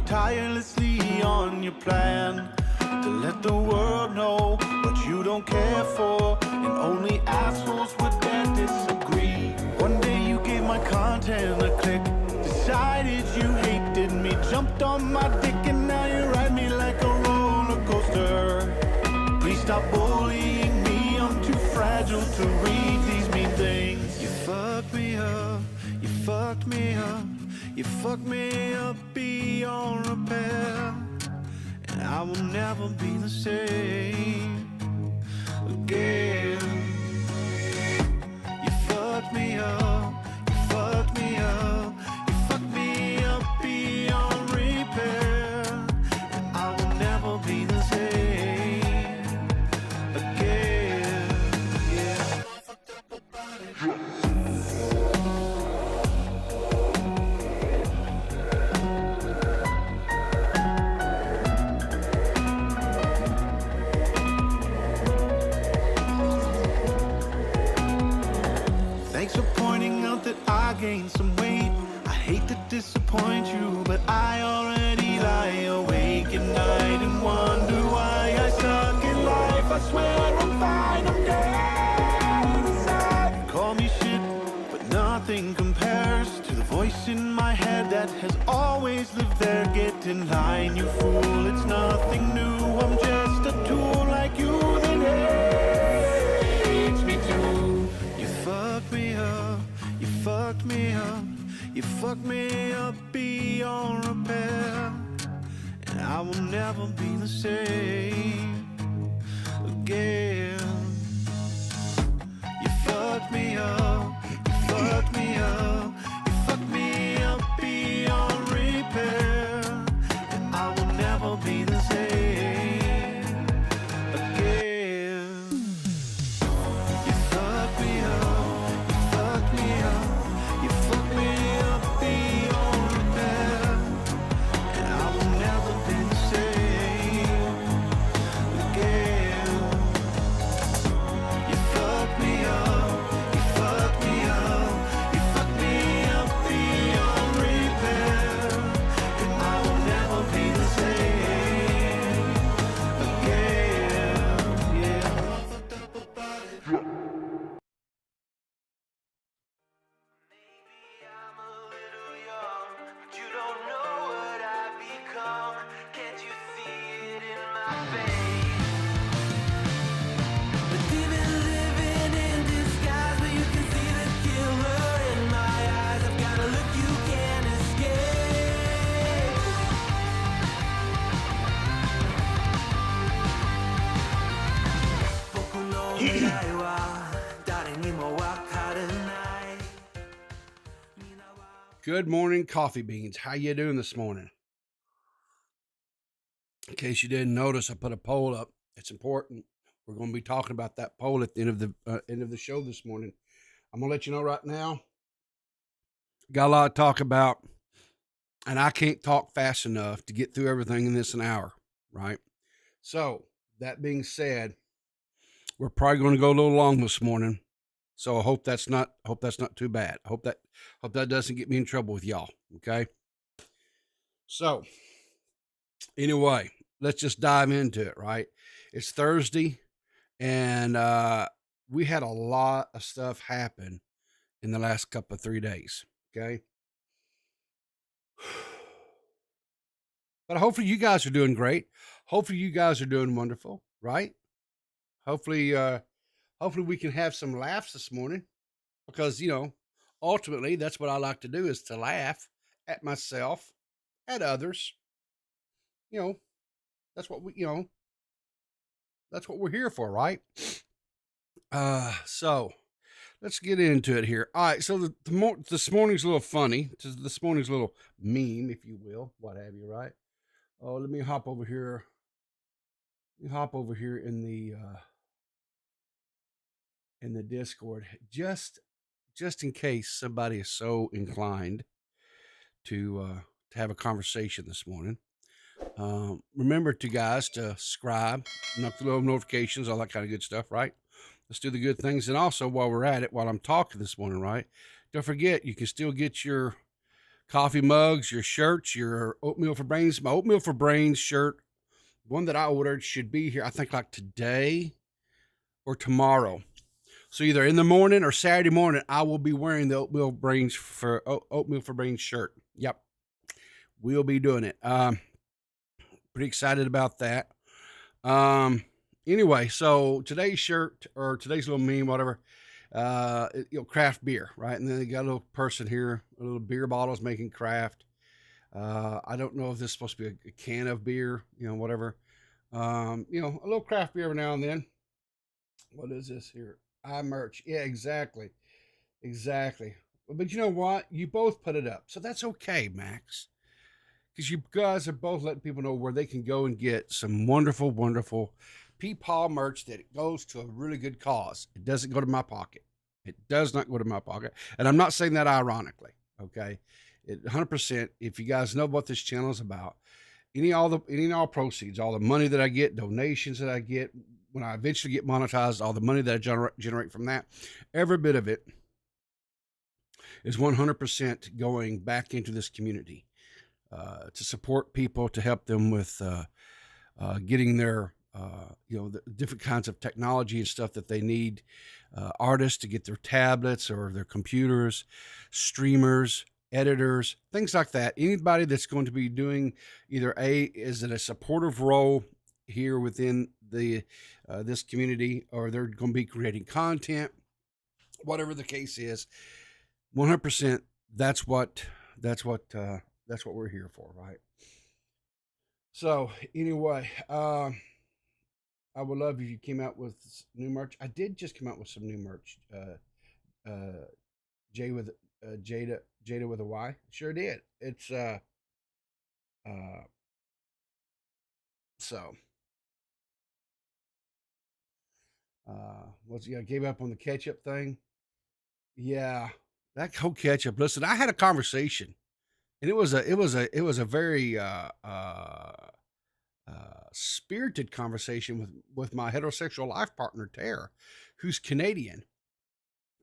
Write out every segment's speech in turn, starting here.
tirelessly on your plan to let the world know what you don't care for, and only assholes would dare disagree. One day you gave my content a click, decided you hated me, jumped on my dick, and now you ride me like a roller coaster. Please stop bullying me, I'm too fragile to read these mean things. You fucked me up, you fucked me up, you fucked me up beyond repair, and I will never be the same again. You fucked me up, you fucked me up, you fucked me up beyond repair, and I will never be the same again. Yeah. Thanks for pointing out that I gained some weight. I hate to disappoint you, but I already lie awake at night and wonder why I suck in life. I swear I'm fine, I'm dead inside. Call me shit, but nothing compares to the voice in my head that has always lived there. Get in line, you fool, it's nothing new. I'm just a tool like you that hates me too. You fucked me up, you fucked me up, you fucked me up beyond repair, and I will never be the same again. You fucked me up, you fucked me up, you fucked me up beyond repair, and I will never be the same again. You fucked me up, you fucked me up, you fucked me up beyond repair, and I will never be the same again. You fucked me up, you fucked me up, you fucked me up beyond repair, and I will never be the same again. Yeah. Maybe I'm a little young, but you don't know what I've become. Can't you see it in my face? But even living in disguise, but you can see the killer in my eyes. I've got a look you can't escape.僕の未来は誰にもわからない。 Good morning, coffee beans. How you doing this morning? In case you didn't notice, I put a poll up. It's important. We're going to be talking about that poll at the end of the show this morning. I'm going to let you know right now. Got a lot to talk about, and I can't talk fast enough to get through everything in this an hour, right? So that being said, we're probably going to go a little long this morning. So I hope that's not too bad. I hope that doesn't get me in trouble with y'all. Okay. So anyway, let's just dive into it, right? It's Thursday, and we had a lot of stuff happen in the last 3 days. Okay. But hopefully you guys are doing great. Hopefully you guys are doing wonderful, right? Hopefully we can have some laughs this morning, because, ultimately, that's what I like to do, is to laugh at myself, at others. You know, that's what that's what we're here for, right? So let's get into it here. All right. So this morning's a little funny. This morning's a little meme, if you will, what have you, right? Oh, let me hop over here. In the Discord, just in case somebody is so inclined to have a conversation this morning. Remember to guys to subscribe, knock the little notifications, all that kind of good stuff, right? Let's do the good things. And also, while we're at it, while I'm talking this morning, right? Don't forget, you can still get your coffee mugs, your shirts, your oatmeal for brains. My oatmeal for brains shirt, one that I ordered, should be here, I think, like today or tomorrow. So either in the morning or Saturday morning, I will be wearing the oatmeal for brains shirt. Yep, we'll be doing it. Pretty excited about that. Anyway, so today's shirt, or today's little meme, whatever, craft beer, right? And then they got a little person here, a little beer bottles making craft. I don't know if this is supposed to be a can of beer, whatever. A little craft beer every now and then. What is this here? Merch. Yeah, exactly. But you know what? You both put it up, so that's okay, Max. Because you guys are both letting people know where they can go and get some wonderful, wonderful Peepaw merch that goes to a really good cause. It doesn't go to my pocket. It does not go to my pocket. And I'm not saying that ironically, okay? 100%, if you guys know what this channel is about, any and all proceeds, all the money that I get, donations that I get, when I eventually get monetized, all the money that I generate from that, every bit of it is 100% going back into this community. To support people, to help them with getting their, the different kinds of technology and stuff that they need. Artists to get their tablets or their computers, streamers, editors, things like that. Anybody that's going to be doing either is it a supportive role here within the this community, or they're going to be creating content, whatever the case is, 100%. That's what we're here for, right? So anyway, I would love if you came out with new merch. I did just come out with some new merch. Jada with a Y. Sure did. It's so gave up on the ketchup thing. Yeah, that whole ketchup. Listen, I had a conversation, and it was a very spirited conversation with my heterosexual life partner Tara, who's Canadian,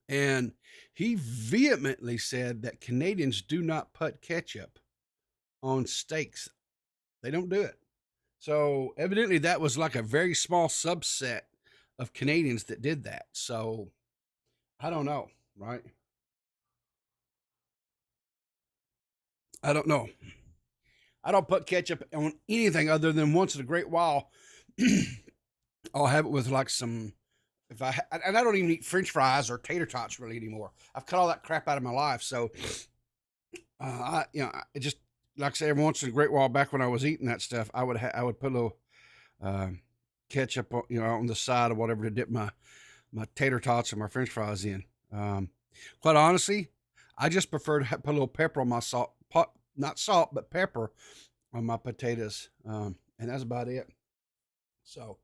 and he vehemently said that Canadians do not put ketchup on steaks. They don't do it. So evidently that was like a very small subset of Canadians that did that. So I don't know, right? I don't know. I don't put ketchup on anything other than once in a great while. I'll have it with like some, and I don't even eat French fries or tater tots really anymore. I've cut all that crap out of my life. So, it just, like I say, every once in a great while back when I was eating that stuff, I would put a little, ketchup, on the side of whatever to dip my tater tots or my French fries in. Quite honestly, I just prefer to put a little pepper on my not salt, but pepper on my potatoes. And that's about it. So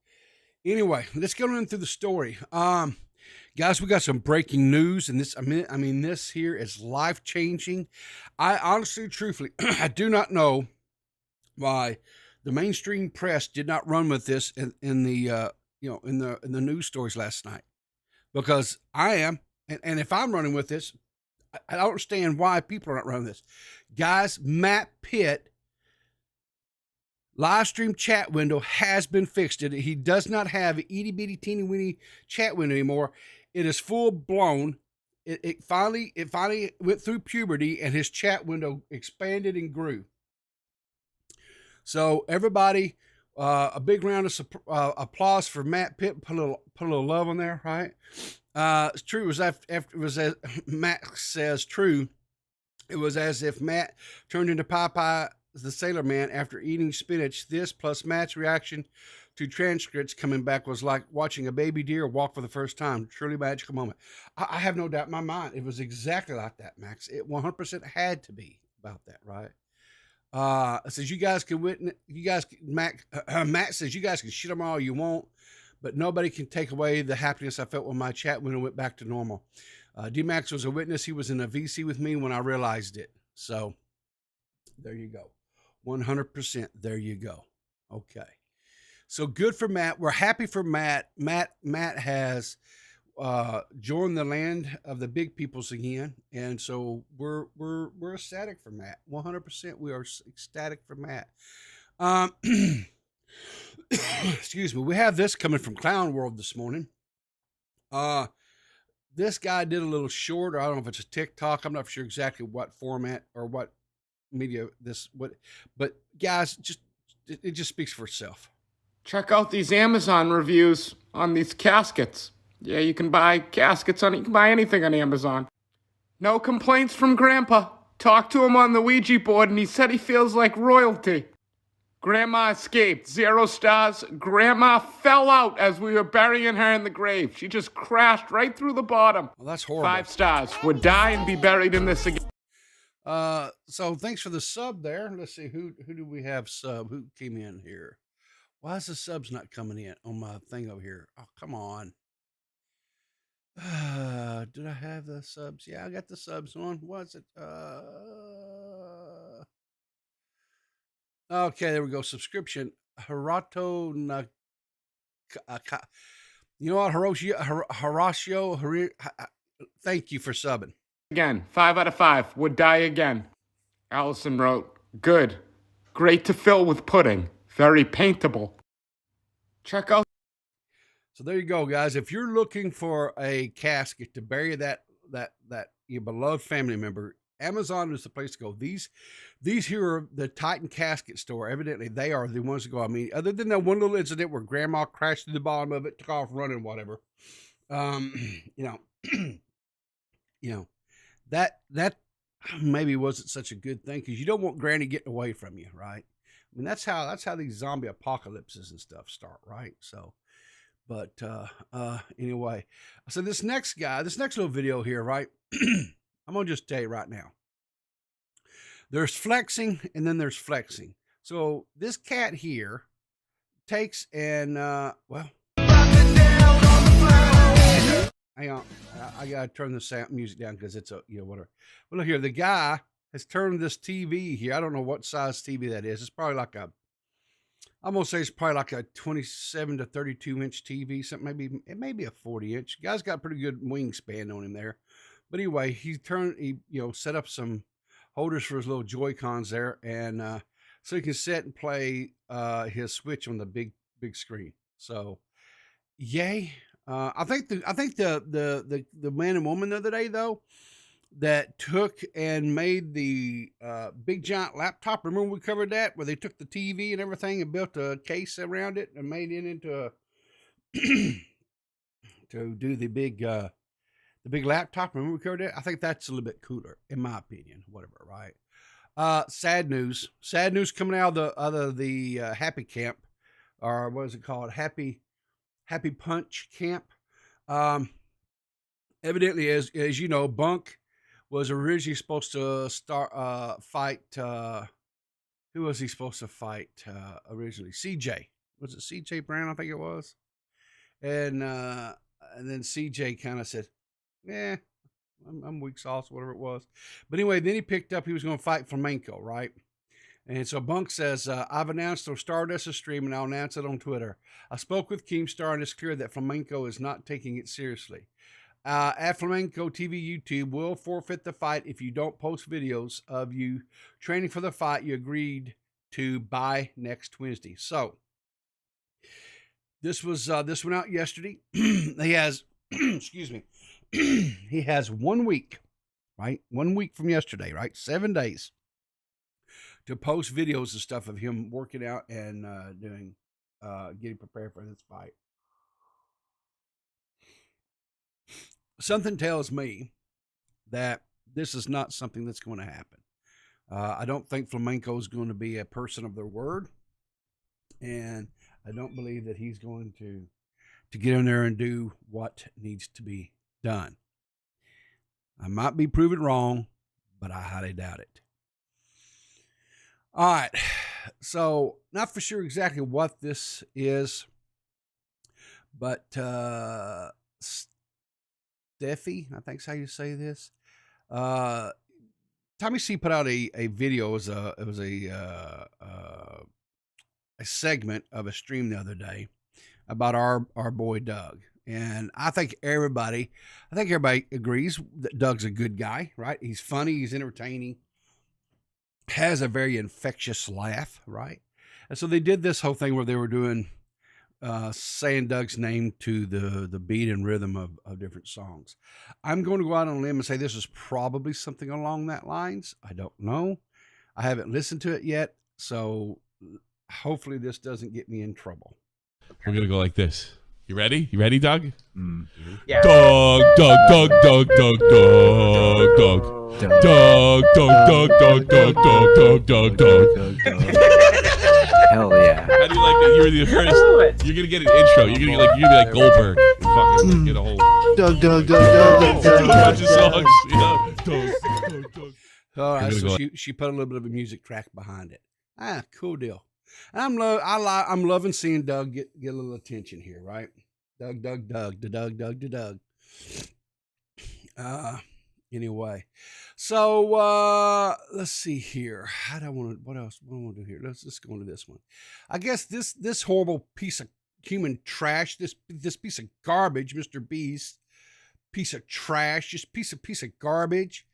anyway, let's go in through the story. Guys, we got some breaking news, and this, this here is life-changing. I honestly, truthfully, I do not know why the mainstream press did not run with this in the news stories last night, because I am, and if I'm running with this, I don't understand why people are not running this. Guys, Matt Pitt live stream chat window has been fixed. He does not have an itty bitty teeny weeny chat window anymore. It is full blown. It finally went through puberty, and his chat window expanded and grew. So everybody, a big round of applause for Matt Pitt. Put a little love on there, right? It's true. It was after it was as Matt says true. It was as if Matt turned into Popeye the Sailor Man after eating spinach. This plus Matt's reaction to transcripts coming back was like watching a baby deer walk for the first time. Truly magical moment. I have no doubt in my mind it was exactly like that, Max. It 100% had to be about that, right? It says you guys can witness. You guys, Matt says you guys can shit them all you want, but nobody can take away the happiness I felt when my chat when it went back to normal. D-Max was a witness. He was in a VC with me when I realized it. So there you go. 100%. There you go. Okay. So good for Matt. We're happy for Matt. Matt has joined the land of the big peoples again. And so we're ecstatic for Matt. 100%. We are ecstatic for Matt. Excuse me. We have this coming from Clown World this morning. This guy did a little short, or I don't know if it's a TikTok. I'm not sure exactly what format or what media but guys, it just speaks for itself. Check out these Amazon reviews on these caskets. Yeah, you can buy caskets you can buy anything on Amazon. No complaints from Grandpa. Talked to him on the Ouija board and he said he feels like royalty. Grandma escaped, 0 stars. Grandma fell out as we were burying her in the grave. She just crashed right through the bottom. Well, that's horrible. 5 stars. Would die and be buried in this again. So thanks for the sub there. Let's see, who do we have sub? Who came in here? Why is the subs not coming in on my thing over here? Oh, come on. Did I have the subs? Yeah, I got the subs on. What's it? Okay, there we go. Subscription. Harato you know what, Horatio, thank you for subbing. Again, 5 out of 5. Would die again. Allison wrote, good. Great to fill with pudding. Very paintable. Check out. So there you go, guys. If you're looking for a casket to bury that your beloved family member, Amazon is the place to go. These here are the Titan casket store. Evidently, they are the ones to go. I mean, other than that one little incident where Grandma crashed to the bottom of it, took off running, whatever. That maybe wasn't such a good thing because you don't want Granny getting away from you, right? I mean, that's how these zombie apocalypses and stuff start, right? So, but anyway, so this next little video here, right? I'm gonna just tell you right now. There's flexing and then there's flexing. So this cat here takes and well, hang on, I gotta turn the music down because it's a whatever. But look here, the guy has turned this TV here. I don't know what size TV that is. It's probably like I'm gonna say it's probably like a 27 to 32 inch TV. Something it may be a 40 inch. Guy's got pretty good wingspan on him there. But anyway, he set up some holders for his little Joy-Cons there, and so he can sit and play his Switch on the big screen. So, yay! I think the man and woman the other day though that took and made the big giant laptop. Remember we covered that where they took the TV and everything and built a case around it and made it into a to do the big laptop. Remember we covered it? I think that's a little bit cooler, in my opinion. Whatever, right? Sad news coming out of the Happy Camp, or what is it called? Happy Punch Camp. Evidently, as you know, Bunk was originally supposed to fight. Who was he supposed to fight originally? CJ. Was it CJ Brown? I think it was. And then CJ kind of said, yeah, I'm weak sauce, whatever it was. But anyway, then he picked up, he was going to fight Flamenco, right? And so Bunk says, I've announced on Stardust's stream and I'll announce it on Twitter. I spoke with Keemstar and it's clear that Flamenco is not taking it seriously. At Flamenco TV YouTube will forfeit the fight if you don't post videos of you training for the fight you agreed to by next Wednesday. So this went out yesterday. He has, excuse me, he has 1 week, right? 1 week from yesterday, right? 7 days to post videos and stuff of him working out and getting prepared for this fight. something tells me that this is not something that's going to happen. I don't think Flamenco is going to be a person of their word, and I don't believe that he's going to get in there and do what needs to be done. I might be proven wrong, but I highly doubt it. All right, so not for sure exactly what this is, but Steffi, I think is how you say this. TommyC put out a video. It was a segment of a stream the other day about our boy Doug, and I think everybody agrees that Doug's a good guy, right? He's funny, he's entertaining, has a very infectious laugh, right? And so they did this whole thing where they were doing saying Doug's name to the beat and rhythm of different songs. I'm going to go out on a limb and say this is probably something along that lines. I don't know. I haven't listened to it yet, so hopefully this doesn't get me in trouble. We're going to go like this. You ready? You ready, Doug? Yeah. Doug, Doug, Doug, Doug, Doug, Doug, Doug. Doug, Doug, Doug, Doug, Doug, Doug, Doug, Doug. Hell yeah. How do you like that? You were the first. You're going to get an intro. You're going to be like Goldberg. And fucking get a whole Doug, Doug, Doug, Doug, Doug, a bunch of songs. You know? Doug, Doug, Doug. All right, so she put a little bit of a music track behind it. Cool deal. And I'm loving seeing Doug get a little attention here, right? Doug, Doug, Doug, Doug, Doug, Doug. Anyway, so let's see here. What else? What do I want to do here? Let's go into this one. I guess this horrible piece of human trash, this piece of garbage, MrBeast, piece of trash, just piece of garbage,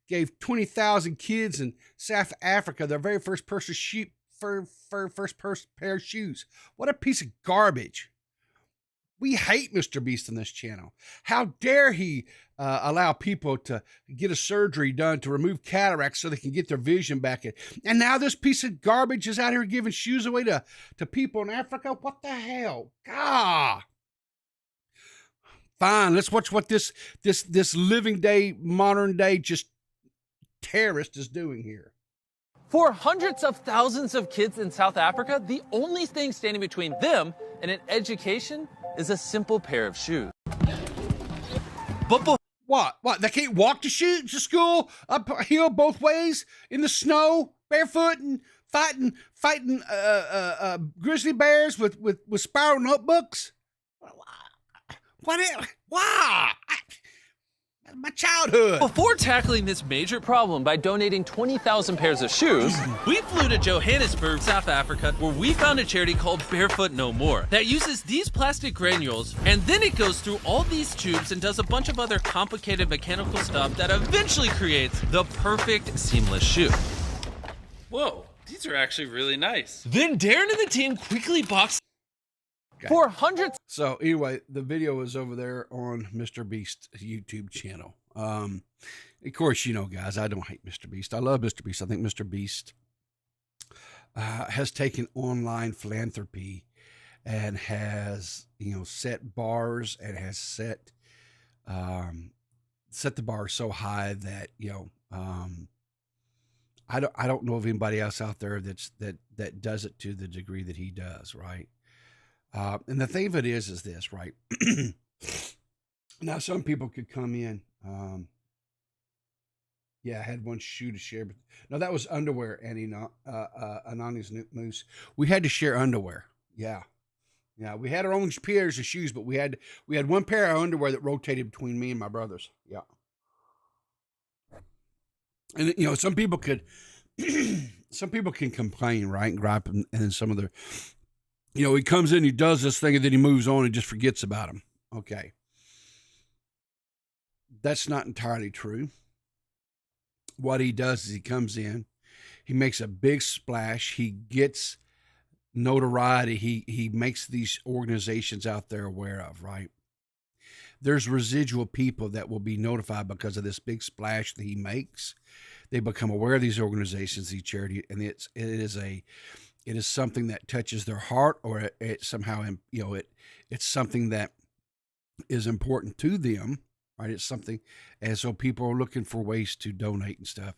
gave 20,000 kids in South Africa their very first pair of shoes. What a piece of garbage. We hate MrBeast on this channel. How dare he allow people to get a surgery done to remove cataracts so they can get their vision back. And now this piece of garbage is out here giving shoes away to people in Africa? What the hell? God. Fine, let's watch what this living day, modern day, just terrorist is doing here. For hundreds of thousands of kids in South Africa, the only thing standing between them and an education is a simple pair of shoes. But What? They can't walk to school uphill both ways in the snow, barefoot, and fighting grizzly bears with spiral notebooks? Why? My childhood. Before tackling this major problem by donating 20,000 pairs of shoes, we flew to Johannesburg, South Africa, where we found a charity called Barefoot No More that uses these plastic granules, and then it goes through all these tubes and does a bunch of other complicated mechanical stuff that eventually creates the perfect seamless shoe. Whoa, these are actually really nice. Then Darren and the team quickly boxed for hundreds. So anyway, the video is over there on MrBeast's YouTube channel. Of course, you know, guys, I don't hate MrBeast. I love MrBeast. I think MrBeast has taken online philanthropy and has, set bars and has set the bar so high that, I don't know of anybody else out there that does it to the degree that he does, right? And the thing of it is this, right? Now, some people could come in. I had one shoe to share, but no, that was underwear, Anani's Moose. We had to share underwear. Yeah. We had our own pairs of shoes, but we had one pair of underwear that rotated between me and my brothers. Yeah. And, some people can complain, right? And gripe, and then some of the, he comes in, he does this thing, and then he moves on and just forgets about him. Okay. That's not entirely true. What he does is he comes in, he makes a big splash, he gets notoriety, he makes these organizations out there aware of, right? There's residual people that will be notified because of this big splash that he makes. They become aware of these organizations, these charities, and it is something that touches their heart, or it somehow, it's something that is important to them. right? It's something, and so people are looking for ways to donate and stuff,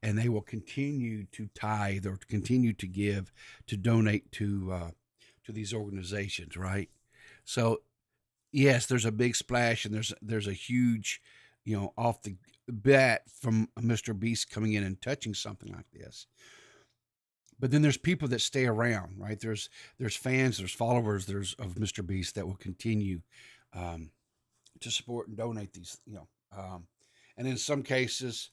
and they will continue to tithe or continue to give, to donate to these organizations, right? So yes, there's a big splash, and there's a huge, off the bat from MrBeast coming in and touching something like this. But then there's people that stay around, right? There's fans, there's followers, there's of MrBeast that will continue to support and donate these, and in some cases,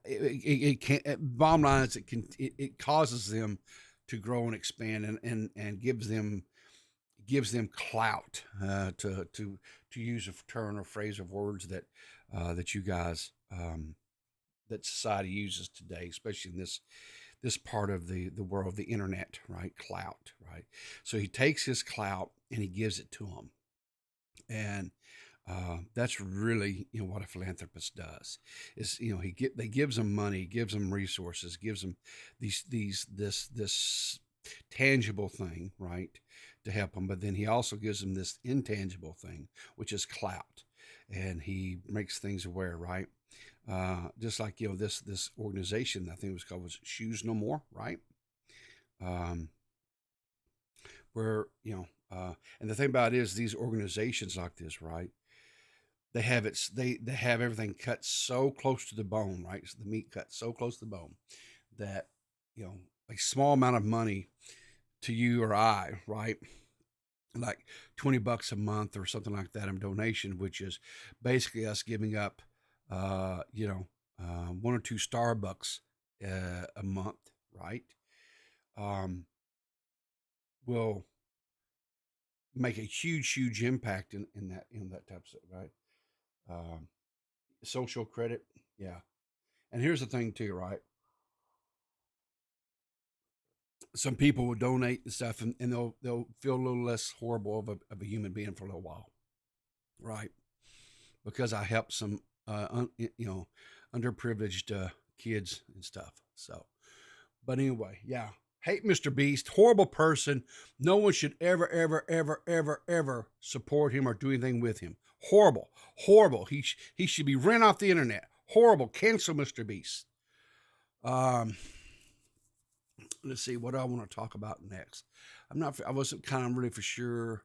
it can. Bottom line is, it causes them to grow and expand, and gives them clout, to use a turn or phrase of words that that you guys, that society uses today, especially in this part of the world, the internet, right? Clout, right? So he takes his clout and he gives it to them, and that's really, what a philanthropist does. Is, they gives them money, gives them resources, gives them this tangible thing, right, to help them, but then he also gives them this intangible thing, which is clout, and he makes things aware, right? Just like, this organization, I think it was Shoes No More, right? Where, and the thing about it is, these organizations like this, right? They have they have everything cut so close to the bone, right? So the meat cut so close to the bone that, a small amount of money to you or I, right? Like $20 a month or something like that in donation, which is basically us giving up, 1 or 2 Starbucks a month, right? Will make a huge impact in that type of stuff, right? Social credit, yeah. And here's the thing too, right? Some people will donate and stuff, and they'll feel a little less horrible of a human being for a little while, right? Because I helped some underprivileged kids and stuff. So, but anyway, yeah. Hate MrBeast, horrible person. No one should ever support him or do anything with him. Horrible. He should be ran off the internet. Horrible. Cancel MrBeast. Let's see, what do I want to talk about next? I wasn't kind of really for sure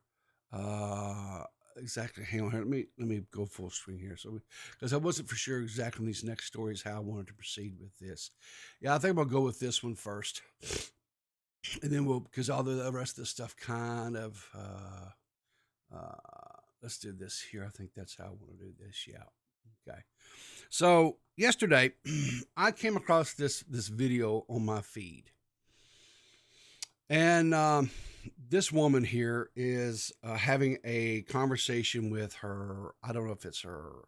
exactly. Hang on here. Let me go full screen here. So, because I wasn't for sure exactly on these next stories how I wanted to proceed with this. Yeah, I think I'll go with this one first, and then because all the rest of the stuff kind of. Let's do this here. I think that's how I want to do this. Yeah. Okay. So yesterday, I came across this video on my feed, and this woman here is having a conversation with her. I don't know if it's her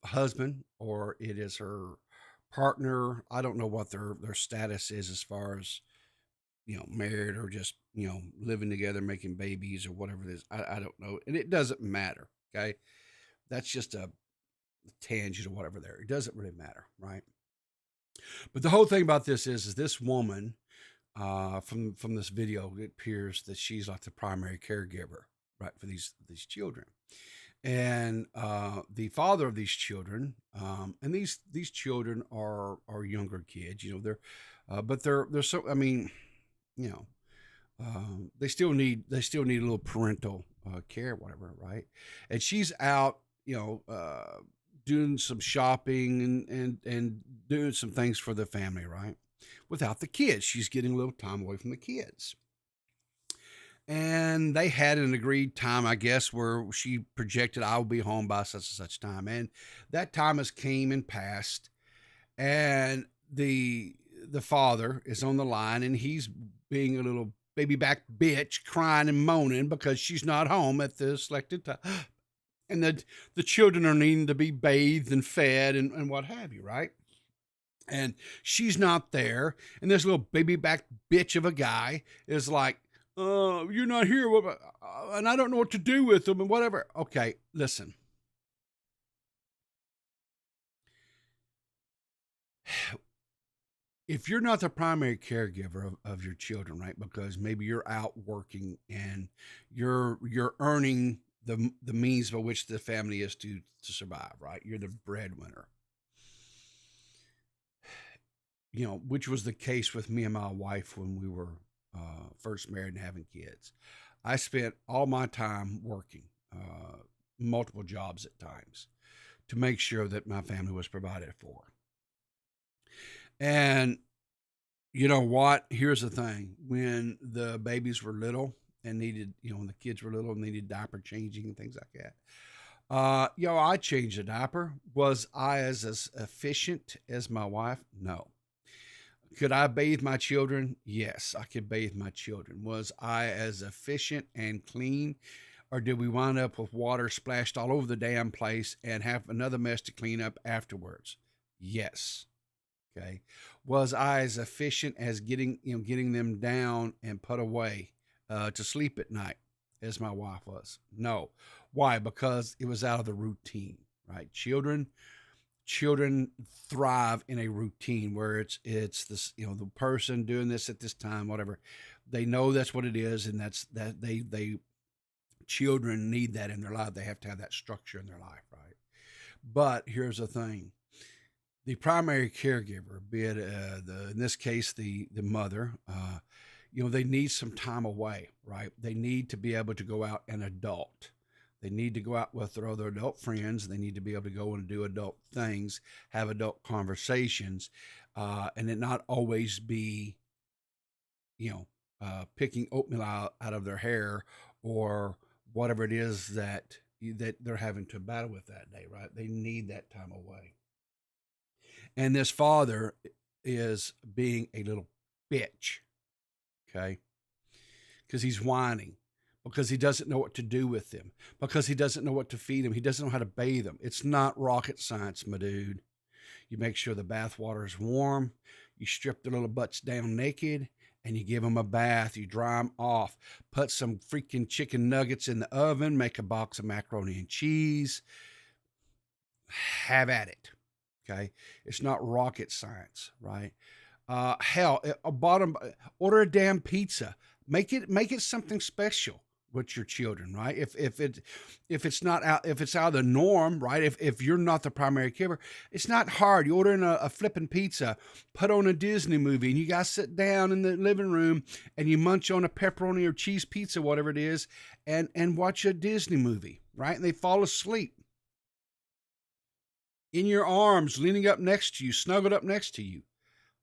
husband or it is her partner. I don't know what their status is as far as, married or just, living together, making babies or whatever it is. I don't know. And it doesn't matter. Okay. That's just a tangent or whatever there. It doesn't really matter. Right. But the whole thing about this is this woman, from this video, it appears that she's like the primary caregiver, right, for these children. And the father of these children, and these children are younger kids, they're but they're so, I mean, they still need a little parental care, whatever, right? And she's out, doing some shopping and doing some things for the family, right? Without the kids. She's getting a little time away from the kids. And they had an agreed time, I guess, where she projected, I will be home by such and such time. And that time has came and passed. And the father is on the line, and he's being a little baby back bitch, crying and moaning because she's not home at the selected time. And the children are needing to be bathed and fed and what have you, right? And she's not there. And this little baby back bitch of a guy is like, you're not here, and I don't know what to do with them and whatever. Okay, listen. if you're not the primary caregiver of your children, right? Because maybe you're out working and you're earning the means by which the family is to survive, right? You're the breadwinner. You know, which was the case with me and my wife when we were first married and having kids. I spent all my time working, multiple jobs at times, to make sure that my family was provided for. And you know what? Here's the thing. When the babies were little and needed, you know, when the kids were little and needed diaper changing and things like that, you know, I changed a diaper. Was I as efficient as my wife? No. Could I bathe my children? Yes, I could bathe my children. Was I as efficient and clean? Or did we wind up with water splashed all over the damn place and have another mess to clean up afterwards? Yes. Okay. Was I as efficient as getting them down and put away to sleep at night as my wife was? No. Why? Because it was out of the routine, right? Children thrive in a routine where it's this, you know, the person doing this at this time, whatever. They know that's what it is, and they children need that in their life. They have to have that structure in their life, right? But here's the thing. The primary caregiver, be it in this case the mother, you know, they need some time away, right? They need to be able to go out and adult. They need to go out with their other adult friends. They need to be able to go and do adult things, have adult conversations, and it not always be, you know, picking oatmeal out of their hair or whatever it is that they're having to battle with that day, right? They need that time away. And this father is being a little bitch, okay? Because he's whining, because he doesn't know what to do with them, because he doesn't know what to feed them. He doesn't know how to bathe them. It's not rocket science, my dude. You make sure the bath water is warm. You strip their little butts down naked, and you give them a bath. You dry them off. Put some freaking chicken nuggets in the oven. Make a box of macaroni and cheese. Have at it. Okay, it's not rocket science, right? Hell, order a damn pizza. Make it something special with your children, right? If it's out of the norm, right? If you're not the primary caregiver, it's not hard. You order in a flipping pizza, put on a Disney movie, and you guys sit down in the living room and you munch on a pepperoni or cheese pizza, whatever it is, and watch a Disney movie, right? And they fall asleep in your arms, leaning up next to you, snuggled up next to you.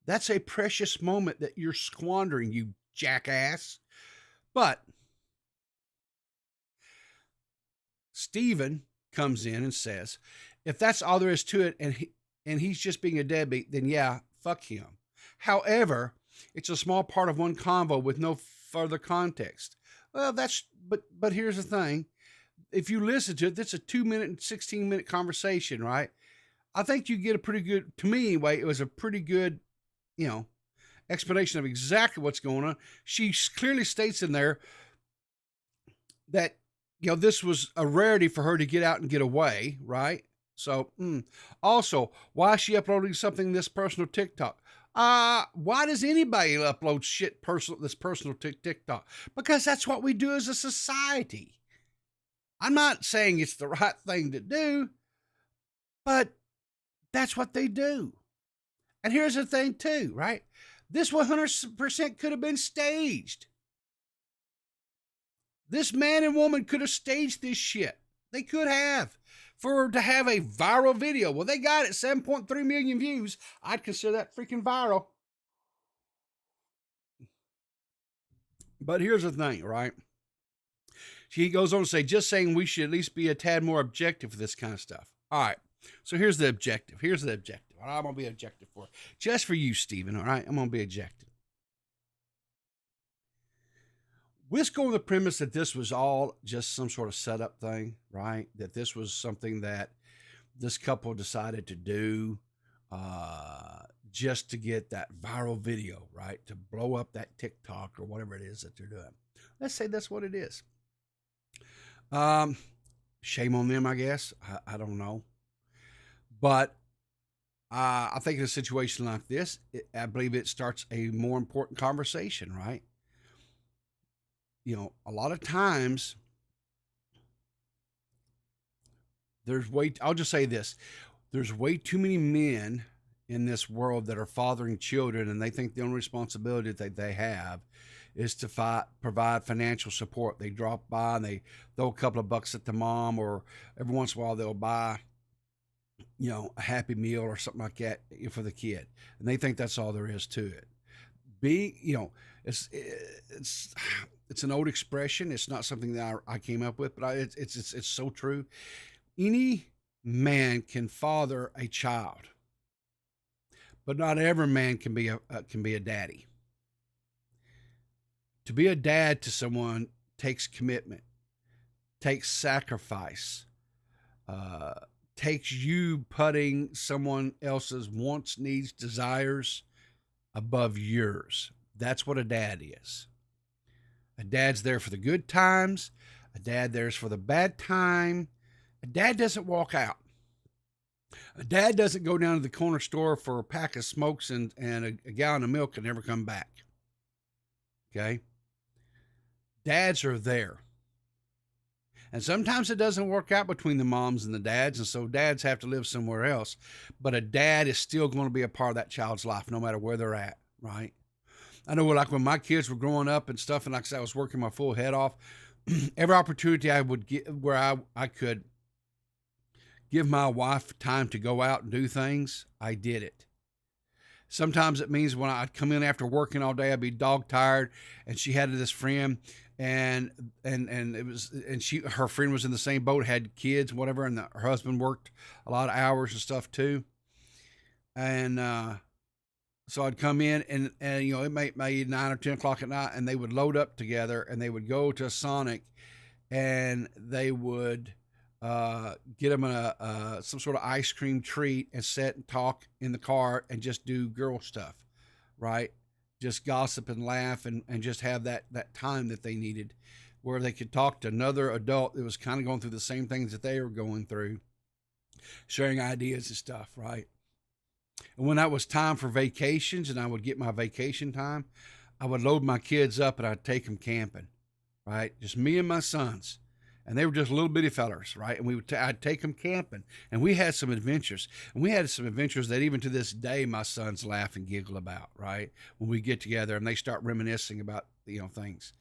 That's a precious moment that you're squandering, you jackass. But Stephen comes in and says, if that's all there is to it, and he's just being a deadbeat, then yeah, fuck him. However, it's a small part of one convo with no further context. Well, but here's the thing. If you listen to it, that's a 2-minute and 16-minute conversation, right? I think you get a pretty good, to me anyway, it was a pretty good, you know, explanation of exactly what's going on. She clearly states in there that, you know, this was a rarity for her to get out and get away, right? So, also, why is she uploading something this personal TikTok? Why does anybody upload shit this personal TikTok? Because that's what we do as a society. I'm not saying it's the right thing to do, but that's what they do. And here's the thing too, right? This 100% could have been staged. This man and woman could have staged this shit. They could have. To have a viral video. Well, they got it, 7.3 million views. I'd consider that freaking viral. But here's the thing, right? He goes on to say, just saying we should at least be a tad more objective for this kind of stuff. All right. So here's the objective. All right, I'm going to be objective for it. Just for you, Stephen. All right. I'm going to be objective. Let's go on the premise that this was all just some sort of setup thing, right? That this was something that this couple decided to do just to get that viral video, right? To blow up that TikTok or whatever it is that they're doing. Let's say that's what it is. Shame on them, I guess. I don't know. But I think in a situation like this, I believe it starts a more important conversation, right? You know, a lot of times I'll just say this, there's way too many men in this world that are fathering children, and they think the only responsibility that they have is to provide financial support. They drop by and they throw a couple of bucks at the mom, or every once in a while they'll buy, you know, a Happy Meal or something like that for the kid, and they think that's all there is to it. You know, it's an old expression. It's not something that I came up with, but it's so true. Any man can father a child, but not every man can be a daddy. To be a dad to someone takes commitment, takes sacrifice, takes you putting someone else's wants, needs, desires above yours. That's what a dad is. A dad's there for the good times. A dad there's for the bad time. A dad doesn't walk out. A dad doesn't go down to the corner store for a pack of smokes and a gallon of milk and never come back. Okay? Dads are there. And sometimes it doesn't work out between the moms and the dads, and so dads have to live somewhere else. But a dad is still going to be a part of that child's life, no matter where they're at, right? I know, like when my kids were growing up and stuff, and like I said, I was working my full head off, every opportunity I would get where I could give my wife time to go out and do things, I did it. Sometimes it means when I'd come in after working all day, I'd be dog tired, and she had this friend, and her friend was in the same boat, had kids, whatever, and her husband worked a lot of hours and stuff too. And so I'd come in, and you know, it might be 9 or 10 o'clock at night, and they would load up together, and they would go to Sonic, and they would get them some sort of ice cream treat and sit and talk in the car and just do girl stuff, right? Just gossip and laugh and just have that time that they needed, where they could talk to another adult that was kind of going through the same things that they were going through, sharing ideas and stuff, right? And when that was time for vacations and I would get my vacation time, I would load my kids up and I'd take them camping, right? Just me and my sons. And they were just little bitty fellers, right? And I'd take them camping, and we had some adventures. And we had some adventures that even to this day, my sons laugh and giggle about, right? When we get together and they start reminiscing about, you know, things.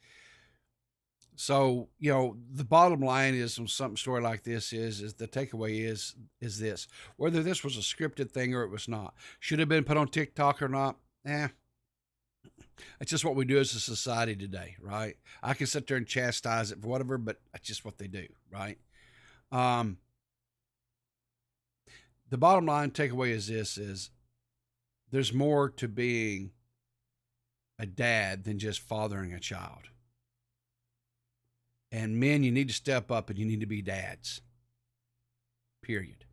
So, you know, the bottom line is on some story like this is the takeaway is this: whether this was a scripted thing or it was not, should have been put on TikTok or not, it's just what we do as a society today, right? I can sit there and chastise it for whatever, but that's just what they do, right? The bottom line takeaway is this: there's more to being a dad than just fathering a child. And men, you need to step up and you need to be dads. Period.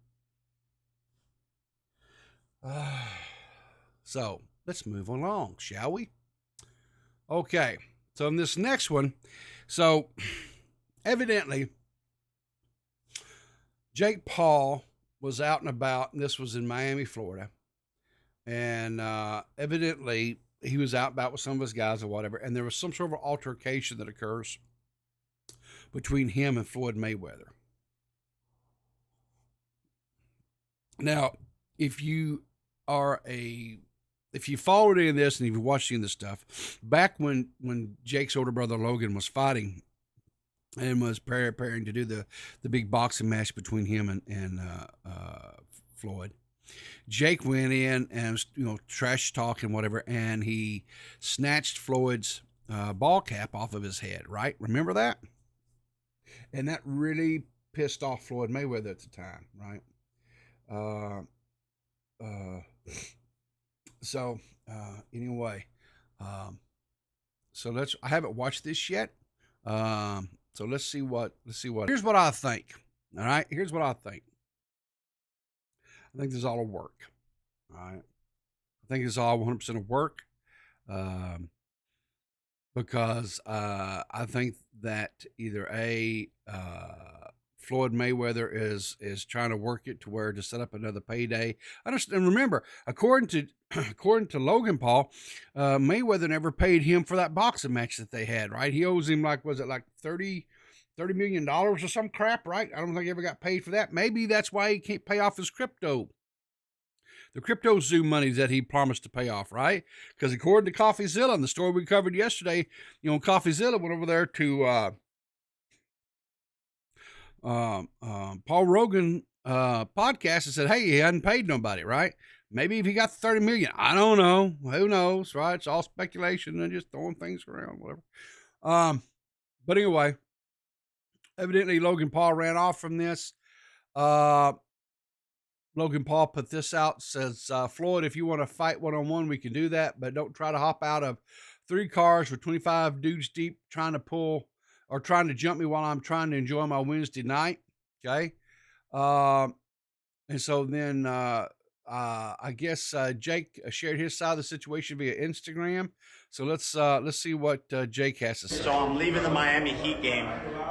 So let's move along, shall we? Okay, so in this next one, so evidently Jake Paul was out and about, and this was in Miami, Florida, and evidently he was out about with some of his guys or whatever, and there was some sort of altercation that occurs between him and Floyd Mayweather. Now, if you followed any of this and if you're watching this stuff, back when Jake's older brother Logan was fighting and was preparing to do the big boxing match between him and Floyd, Jake went in and, you know, trash talking, whatever, and he snatched Floyd's ball cap off of his head, right? Remember that? And that really pissed off Floyd Mayweather at the time, right? Anyway, so I haven't watched this yet. So let's see what, here's what I think. All right. Here's what I think. I think this all will work. All right. I think it's all 100% of work. Because, I think that either Floyd Mayweather is trying to work it to where to set up another payday. I understand. Remember, according to Logan Paul, Mayweather never paid him for that boxing match that they had. Right? He owes him like, was it like $30 million or some crap? Right? I don't think he ever got paid for that. Maybe that's why he can't pay off his crypto. The crypto zoo money that he promised to pay off, right? Because according to CoffeeZilla, and the story we covered yesterday, CoffeeZilla went over there to Paul Rogan podcast and said, hey, he hadn't paid nobody, right? Maybe if he got 30 million, I don't know. Who knows, right? It's all speculation and just throwing things around, whatever. But anyway, evidently Logan Paul ran off from this. Logan Paul put this out, says, Floyd, if you want to fight one-on-one, we can do that, but don't try to hop out of 3 cars with 25 dudes deep trying to jump me while I'm trying to enjoy my Wednesday night. Okay. And so then, I guess, Jake shared his side of the situation via Instagram. So let's see what Jake has to say. So I'm leaving the Miami Heat game,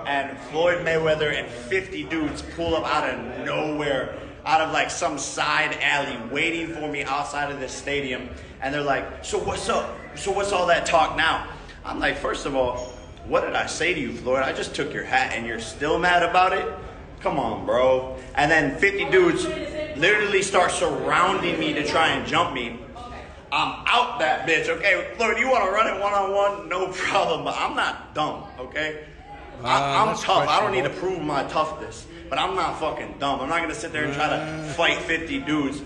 and Floyd Mayweather and 50 dudes pull up out of nowhere, out of like some side alley, waiting for me outside of this stadium. And they're like, so what's up? So what's all that talk now? I'm like, first of all, what did I say to you, Floyd? I just took your hat and you're still mad about it? Come on, bro. And then 50 dudes literally start surrounding me to try and jump me. I'm out that bitch, okay? Floyd, you want to run it one-on-one? No problem, but I'm not dumb, okay? I'm tough. I don't need to prove my toughness, but I'm not fucking dumb. I'm not going to sit there and try to fight 50 dudes.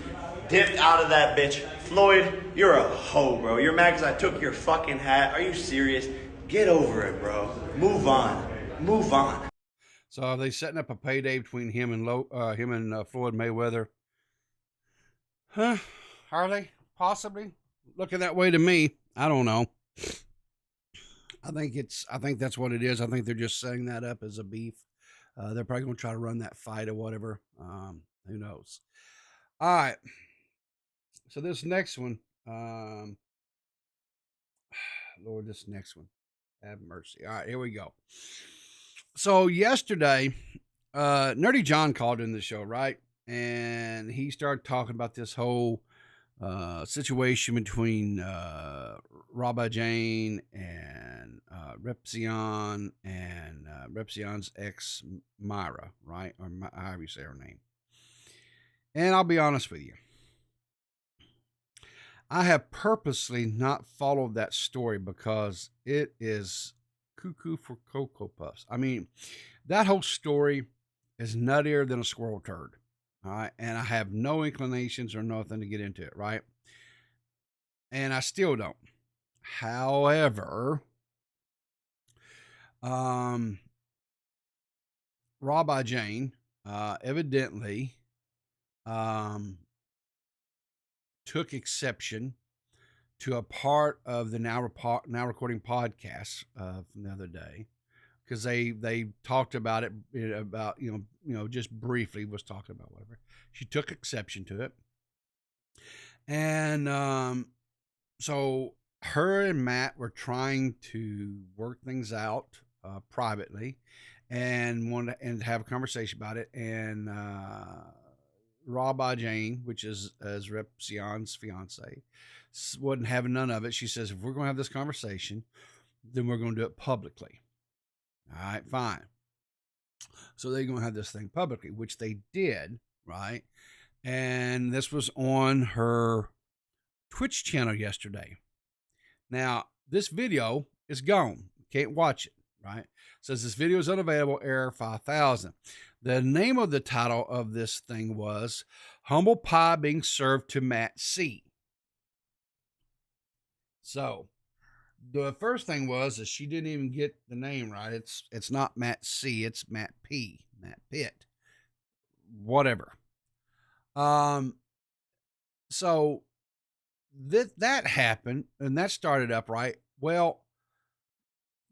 Dipped out of that bitch. Floyd, you're a hoe, bro. You're mad because I took your fucking hat. Are you serious? Get over it, bro. Move on. Move on. So are they setting up a payday between him and Floyd Mayweather? Huh? Are they? Possibly. Looking that way to me. I don't know. I think that's what it is. I think they're just setting that up as a beef. They're probably going to try to run that fight or whatever. Who knows? All right. So this next one, Lord, this next one, have mercy. All right, here we go. So yesterday, Nerdy John called in the show, right? And he started talking about this whole situation between Rabbi Jane and Repzion and Repzion's ex Myra, right? Or however you say her name. And I'll be honest with you. I have purposely not followed that story because it is cuckoo for Cocoa Puffs. I mean, that whole story is nuttier than a squirrel turd. All right. And I have no inclinations or nothing to get into it. Right. And I still don't. However, Rabbi Jane, evidently, took exception to a part of the now recording podcast from the other day, because they talked about it, about just briefly was talking about whatever. She took exception to it, and so her and Matt were trying to work things out privately, and wanted and have a conversation about it, and Rabbi Jane, which is Repzion's fiance, wasn't having none of it. She says, if we're going to have this conversation, then we're going to do it publicly. All right, fine. So they're going to have this thing publicly, which they did, right? And this was on her Twitch channel yesterday. Now, this video is gone. Can't watch it, right? It says this video is unavailable, error 5000. The name of the title of this thing was Humble Pie Being Served to Matt C. So the first thing was that she didn't even get the name right. It's not Matt C, it's Matt P, Matt Pitt, whatever. So that happened, and that started up, right? Well,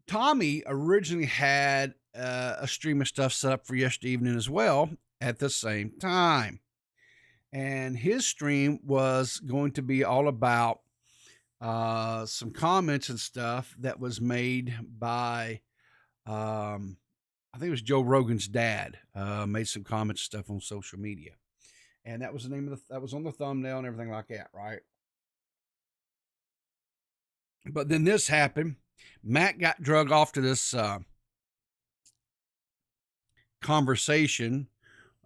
Tommy originally had a stream of stuff set up for yesterday evening as well at the same time. And his stream was going to be all about some comments and stuff that was made by I think it was Joe Rogan's dad, made some comments stuff on social media. And that was the name of that was on the thumbnail and everything like that, right? But then this happened. Matt got drug off to this conversation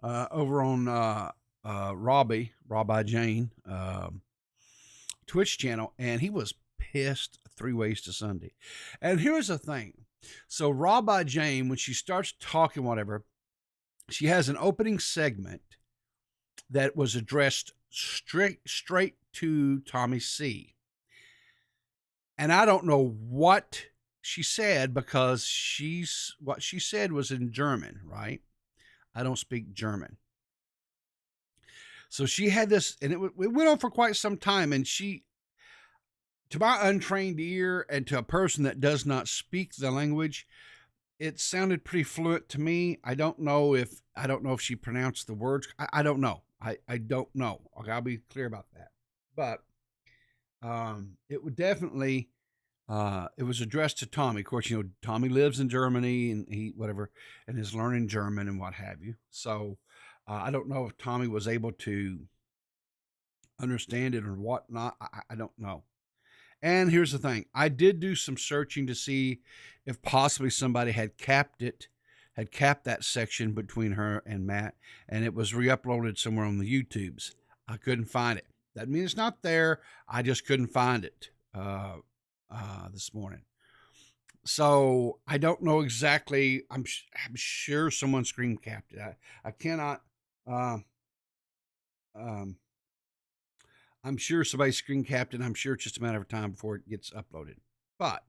over on Rabbi Jane Twitch channel, and he was pissed 3 ways to Sunday. And here's the thing. So Rabbi Jane, when she starts talking whatever, she has an opening segment that was addressed straight to TommyC. And I don't know what she said, because what she said was in German, right? I don't speak German. So she had this, and it went on for quite some time. And she, to my untrained ear and to a person that does not speak the language, it sounded pretty fluent to me. I don't know if she pronounced the words. I don't know. I don't know. Okay, I'll be clear about that. But it would definitely, it was addressed to Tommy. Of course, Tommy lives in Germany and and is learning German and what have you. So I don't know if Tommy was able to understand it or whatnot. I don't know. And here's the thing. I did do some searching to see if possibly somebody had capped that section between her and Matt, and it was re-uploaded somewhere on the YouTubes. I couldn't find it. That means it's not there. I just couldn't find it this morning. So I don't know exactly. I'm sure someone screen capped it. I cannot. I'm sure somebody screen capped it. I'm sure it's just a matter of time before it gets uploaded. But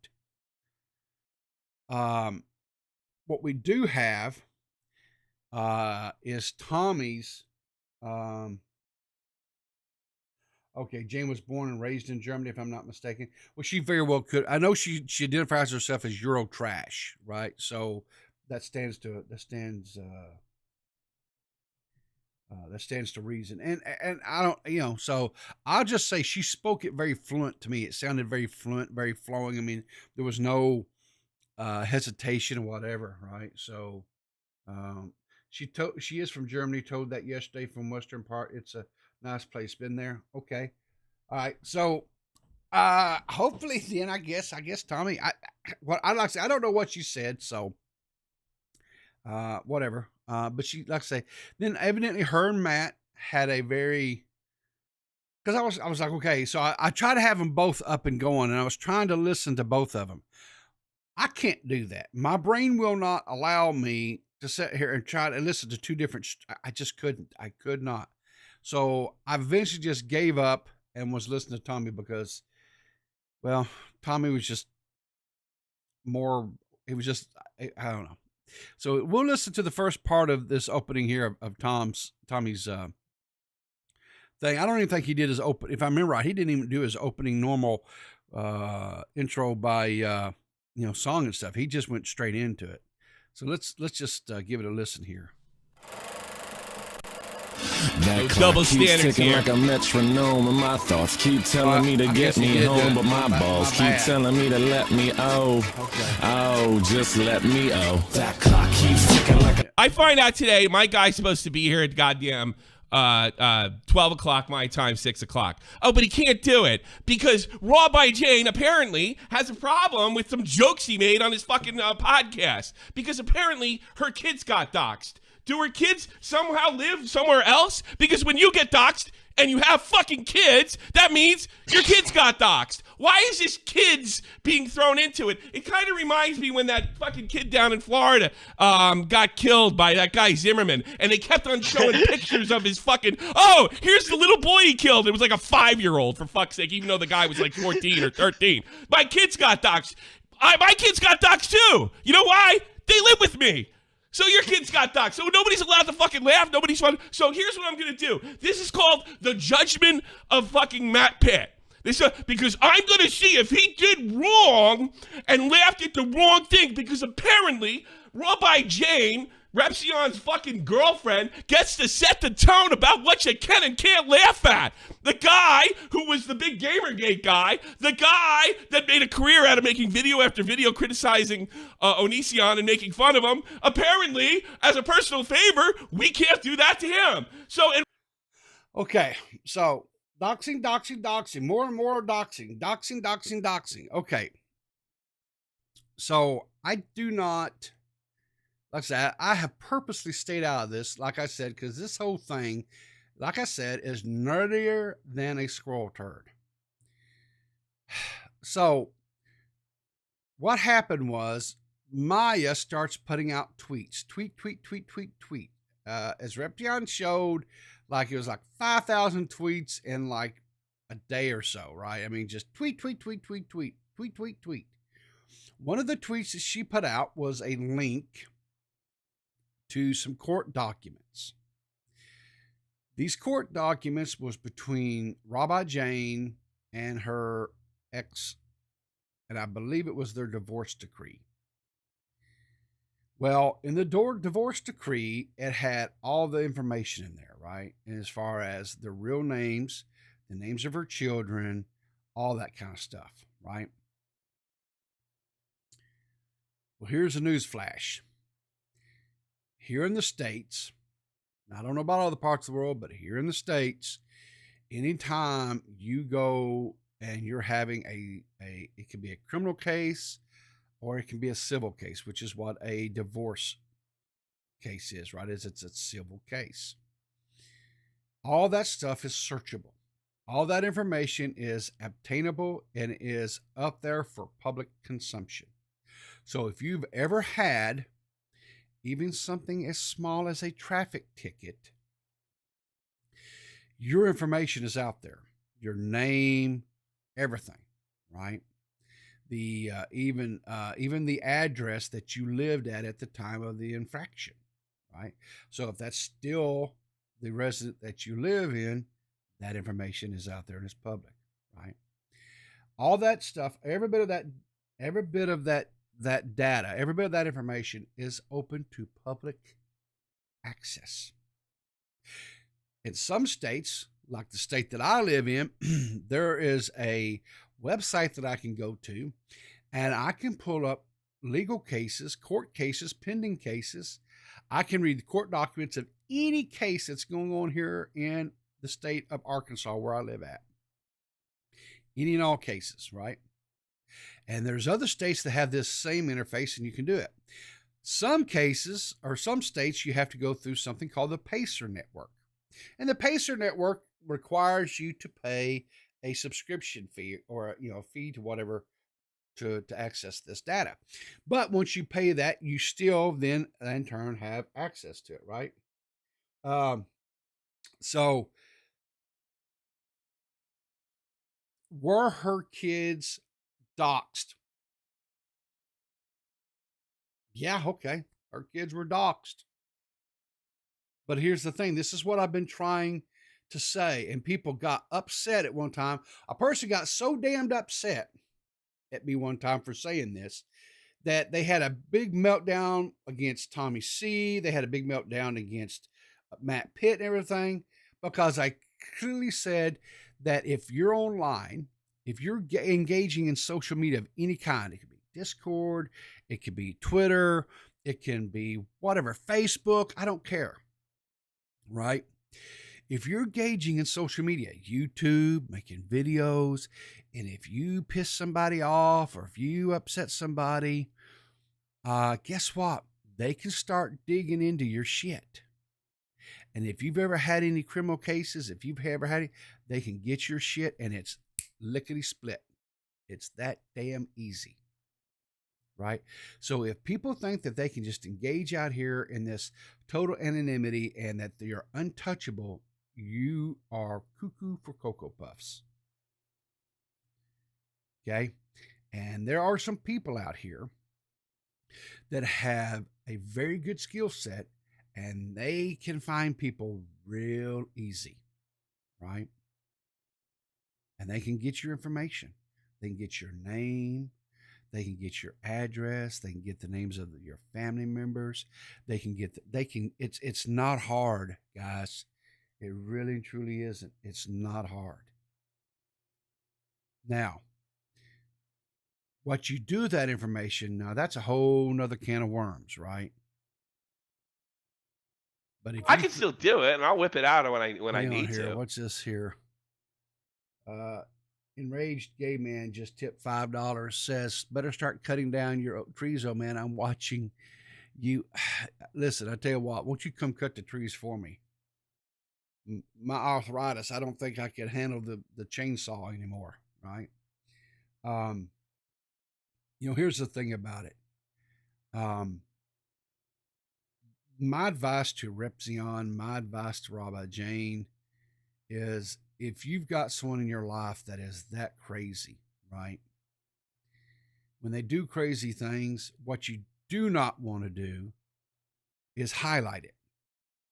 what we do have is Tommy's. Okay, Jane was born and raised in Germany, if I'm not mistaken. Well, she very well could. I know she identifies herself as Euro trash, right? So that stands to reason. And I don't, so I'll just say she spoke it very fluent to me. It sounded very fluent, very flowing. I mean, there was no hesitation or whatever, right? So she is from Germany, told that yesterday, from Western part. It's a nice place. Been there. Okay. All right. So hopefully then I guess Tommy, what I'd like to say, I don't know what she said, so whatever. But she, like I say, then evidently her and Matt had a very, because I was like, okay, so I try to have them both up and going, and I was trying to listen to both of them. I can't do that. My brain will not allow me to sit here and try to listen to two different. I just couldn't. I could not. So I eventually just gave up and was listening to Tommy because, well, Tommy was just more. It was just, I don't know. So we'll listen to the first part of this opening here of Tommy's thing. I don't even think he did his open. If I remember right, he didn't even do his opening normal intro by song and stuff. He just went straight into it. So let's just give it a listen here. That double standards here. Like a metronome, and my thoughts keep telling me to get me home, but my balls keep telling me to let me just let me That clock keeps ticking like a. I find out today my guy's supposed to be here at goddamn 12 o'clock my time, 6 o'clock. Oh, but he can't do it because Rabbi Jane apparently has a problem with some jokes he made on his fucking podcast, because apparently her kids got doxxed. Do her kids somehow live somewhere else? Because when you get doxxed and you have fucking kids, that means your kids got doxxed. Why is this kids being thrown into it? It kind of reminds me when that fucking kid down in Florida got killed by that guy Zimmerman, and they kept on showing pictures of his fucking, oh, here's the little boy he killed. It was like a 5-year-old, for fuck's sake, even though the guy was like 14 or 13. My kids got doxxed. My kids got doxxed too. You know why? They live with me. So your kids got doxxed. So nobody's allowed to fucking laugh. Nobody's fun. So here's what I'm going to do. This is called the judgment of fucking Matt Pitt. Because I'm going to see if he did wrong and laughed at the wrong thing. Because apparently Rabbi Jane Repsion's fucking girlfriend gets to set the tone about what you can and can't laugh at. The guy who was the big Gamergate guy, the guy that made a career out of making video after video criticizing Onision and making fun of him, apparently, as a personal favor, we can't do that to him. So, Okay, so doxing, more and more doxing. Okay, so I do not, like I said, I have purposely stayed out of this, like I said, because this whole thing, like I said, is nerdier than a squirrel turd. So what happened was Maya starts putting out tweets, tweet. As Reption showed, like it was like 5,000 tweets in like a day or so, right? I mean, just tweet. One of the tweets that she put out was a link to some court documents. These court documents was between Rabbi Jane and her ex, and I believe it was their divorce decree. Well, in the divorce decree, it had all the information in there, right? And as far as the real names, the names of her children, all that kind of stuff, right? Well, here's a news flash. Here in the States, I don't know about other parts of the world, but here in the States, anytime you go and you're having it can be a criminal case or it can be a civil case, which is what a divorce case is, right? It's a civil case. All that stuff is searchable. All that information is obtainable and is up there for public consumption. So if you've ever had even something as small as a traffic ticket, your information is out there. Your name, everything, right? The even the address that you lived at the time of the infraction, right? So if that's still the residence that you live in, that information is out there and it's public, right? All that stuff, every bit of that data, every bit of that information is open to public access. In some states, like the state that I live in, there is a website that I can go to and I can pull up legal cases, court cases, pending cases. I can read the court documents of any case that's going on here in the state of Arkansas where I live at. Any and all cases, right? And there's other states that have this same interface and you can do it. Some cases or some states you have to go through something called the PACER network. And the PACER network requires you to pay a subscription fee or a fee to whatever to access this data. But once you pay that, you still then in turn have access to it, right? So were her kids doxed? Yeah, okay. Her kids were doxed. But here's the thing. This is what I've been trying to say. And people got upset at one time. A person got so damned upset at me one time for saying this, that they had a big meltdown against TommyC. They had a big meltdown against Matt Pitt and everything, because I clearly said that if you're online, if you're engaging in social media of any kind, it could be Discord, it could be Twitter, it can be whatever, Facebook, I don't care, right? If you're engaging in social media, YouTube, making videos, and if you piss somebody off or if you upset somebody, guess what? They can start digging into your shit. And if you've ever had any criminal cases, if you've ever had it, they can get your shit and it's lickety split. It's that damn easy, right? So if people think that they can just engage out here in this total anonymity and that they're untouchable, you are cuckoo for Cocoa Puffs. Okay? And there are some people out here that have a very good skill set and they can find people real easy, right? And they can get your information. They can get your name. They can get your address. They can get the names of your family members. They can get, it's not hard, guys. It really and truly isn't. It's not hard. Now, what you do with that information, now that's a whole nother can of worms, right? But if I can still do it, and I'll whip it out when I need here, to. what's this here? Enraged gay man just tipped $5. Says, better start cutting down your trees, oh man. I'm watching you. Listen, I tell you what, won't you come cut the trees for me? My arthritis, I don't think I can handle the chainsaw anymore, right? Here's the thing about it. My advice to Repzion, my advice to Rabbi Jane is, if you've got someone in your life that is that crazy, right? When they do crazy things, what you do not want to do is highlight it.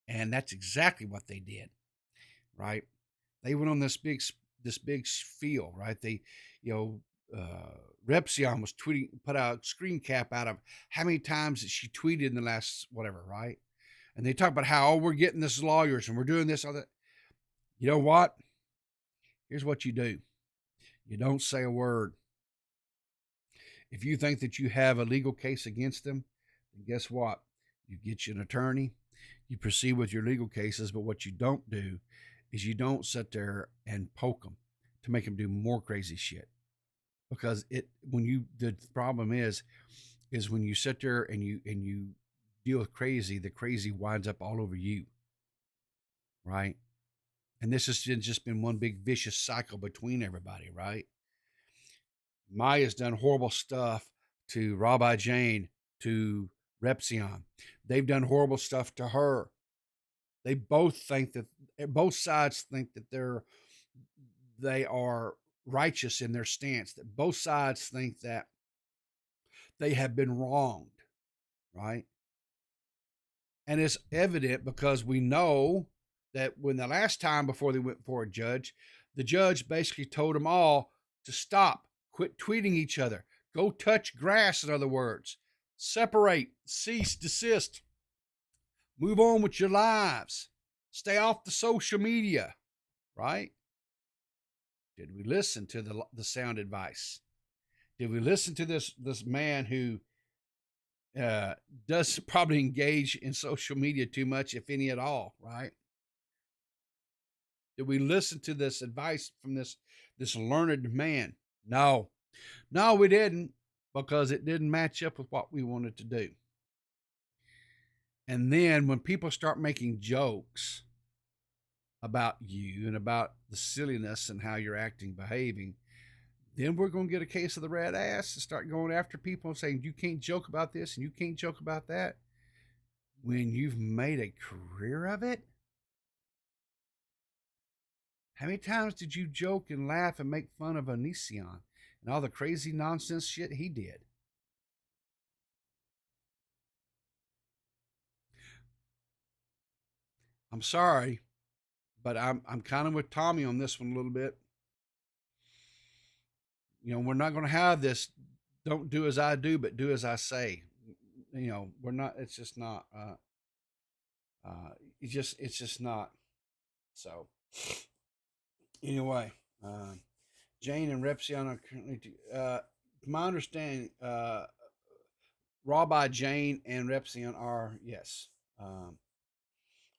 And that's exactly what they did, right? They went on this big spiel, right? They, Repzion was tweeting, put out a screen cap out of how many times that she tweeted in the last whatever, right? And they talk about how, oh, we're getting this lawyers and we're doing this, all that. You know what? Here's what you do. You don't say a word. If you think that you have a legal case against them, then guess what? You get you an attorney, you proceed with your legal cases, but what you don't do is you don't sit there and poke them to make them do more crazy shit. Because the problem is when you sit there and you deal with crazy, the crazy winds up all over you, right? And this has just been one big vicious cycle between everybody, right? Maya's done horrible stuff to Rabbi Jane, to Repzion. They've done horrible stuff to her. They both think that, both sides think that they are righteous in their stance, that both sides think that they have been wronged, right? And it's evident because we know that when the last time before they went for a judge, the judge basically told them all to stop, quit tweeting each other, go touch grass, in other words, separate, cease, desist, move on with your lives, stay off the social media, right? Did we listen to the sound advice? Did we listen to this man who does probably engage in social media too much, if any at all, right? Did we listen to this advice from this learned man? No, we didn't, because it didn't match up with what we wanted to do. And then when people start making jokes about you and about the silliness and how you're acting, behaving, then we're going to get a case of the red ass and start going after people and saying, you can't joke about this and you can't joke about that, when you've made a career of it. How many times did you joke and laugh and make fun of Onision and all the crazy nonsense shit he did? I'm sorry, but I'm kind of with Tommy on this one a little bit. We're not going to have this, don't do as I do, but do as I say. We're not, it's just not, it's just not. So anyway, Jane and Repzion are currently, my understanding, Rabbi Jane and Repzion are, yes.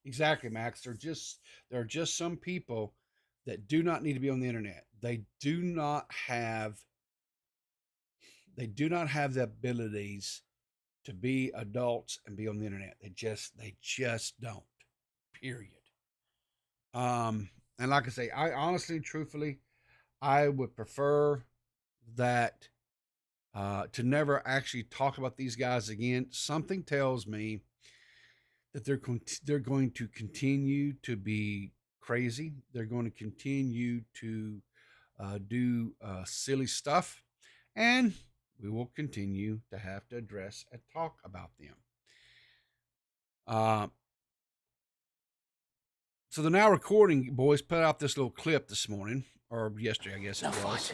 Exactly, Max. There are just some people that do not need to be on the internet. They do not have the abilities to be adults and be on the internet. They just don't. Period. And like I say, I honestly, truthfully, I would prefer that to never actually talk about these guys again. Something tells me that they're going to continue to be crazy. They're going to continue to do silly stuff, and we will continue to have to address and talk about them. So the Now Recording boys put out this little clip this morning, or yesterday, I guess it was.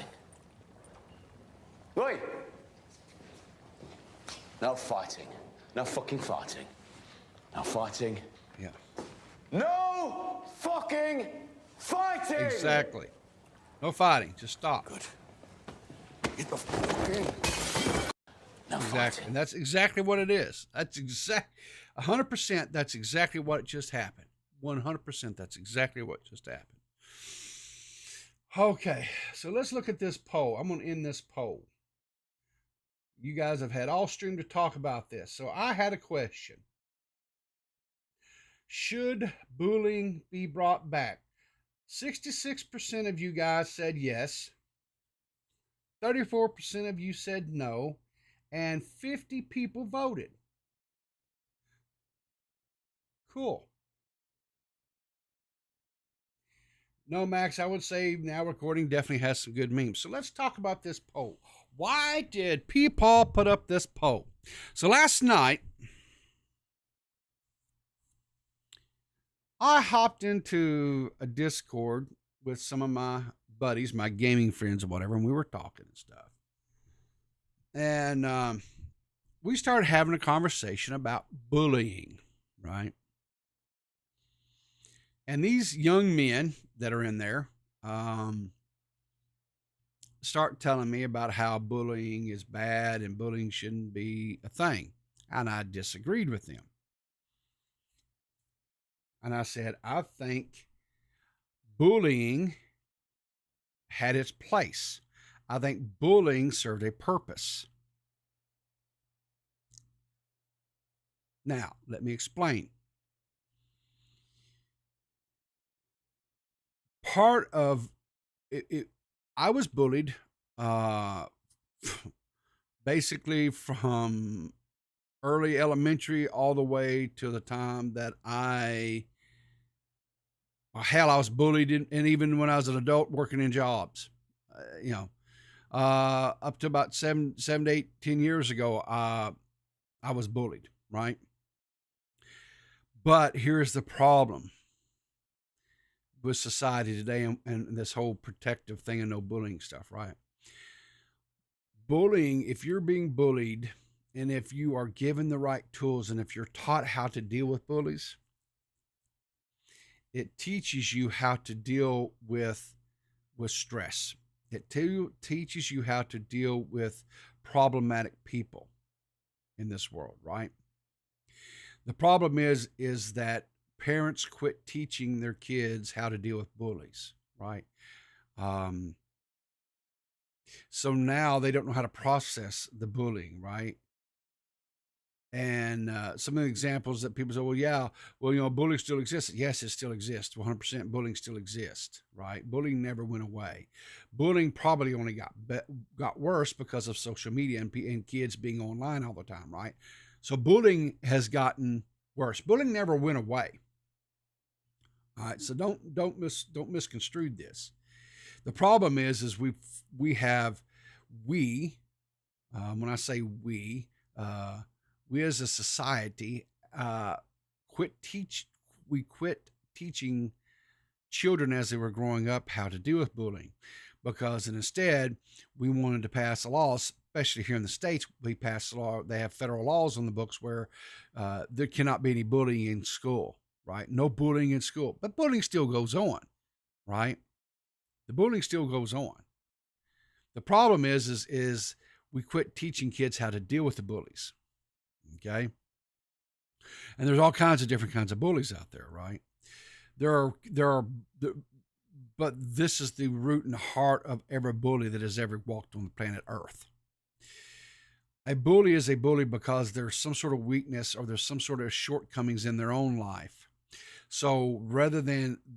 Lloyd, No fighting. No fucking fighting. No fighting. Yeah. No fucking fighting! Exactly. No fighting. Just stop. Good. Get the fucking... No Exactly. fighting. And that's exactly what it is. That's 100%. That's exactly what just happened. 100%. That's exactly what just happened. Okay. So let's look at this poll. I'm going to end this poll. You guys have had all stream to talk about this. So I had a question. Should bullying be brought back? 66% of you guys said yes. 34% of you said no. And 50 people voted. Cool. No, Max, I would say Now Recording definitely has some good memes. So let's talk about this poll. Why did Paul put up this poll? So last night, I hopped into a Discord with some of my buddies, my gaming friends or whatever, and we were talking and stuff. And we started having a conversation about bullying, right? And these young men that are in there start telling me about how bullying is bad and bullying shouldn't be a thing. And I disagreed with them. And I said, I think bullying had its place. I think bullying served a purpose. Now, let me explain. Part of it, I was bullied basically from early elementary all the way to the time that I was bullied, and even when I was an adult working in jobs, up to about 7 to 8, 10 years ago, I was bullied, right? But here's the problem with society today and this whole protective thing and no bullying stuff, right? Bullying, if you're being bullied and if you are given the right tools and if you're taught how to deal with bullies, it teaches you how to deal with stress. It teaches you how to deal with problematic people in this world, right? The problem is that parents quit teaching their kids how to deal with bullies, right? So now they don't know how to process the bullying, right? And some of the examples that people say, bullying still exists. Yes, it still exists. 100% bullying still exists, right? Bullying never went away. Bullying probably only got worse because of social media and kids being online all the time, right? So bullying has gotten worse. Bullying never went away. All right, so don't misconstrue this. The problem is we when I say we as a society quit teaching children as they were growing up how to deal with bullying, because instead we wanted to pass a law, especially here in the States. We passed a law. They have federal laws on the books where there cannot be any bullying in school. Right? No bullying in school, but bullying still goes on, right? The bullying still goes on. The problem is we quit teaching kids how to deal with the bullies, okay? And there's all kinds of different kinds of bullies out there, right? But this is the root and heart of every bully that has ever walked on the planet Earth. A bully is a bully because there's some sort of weakness or there's some sort of shortcomings in their own life. So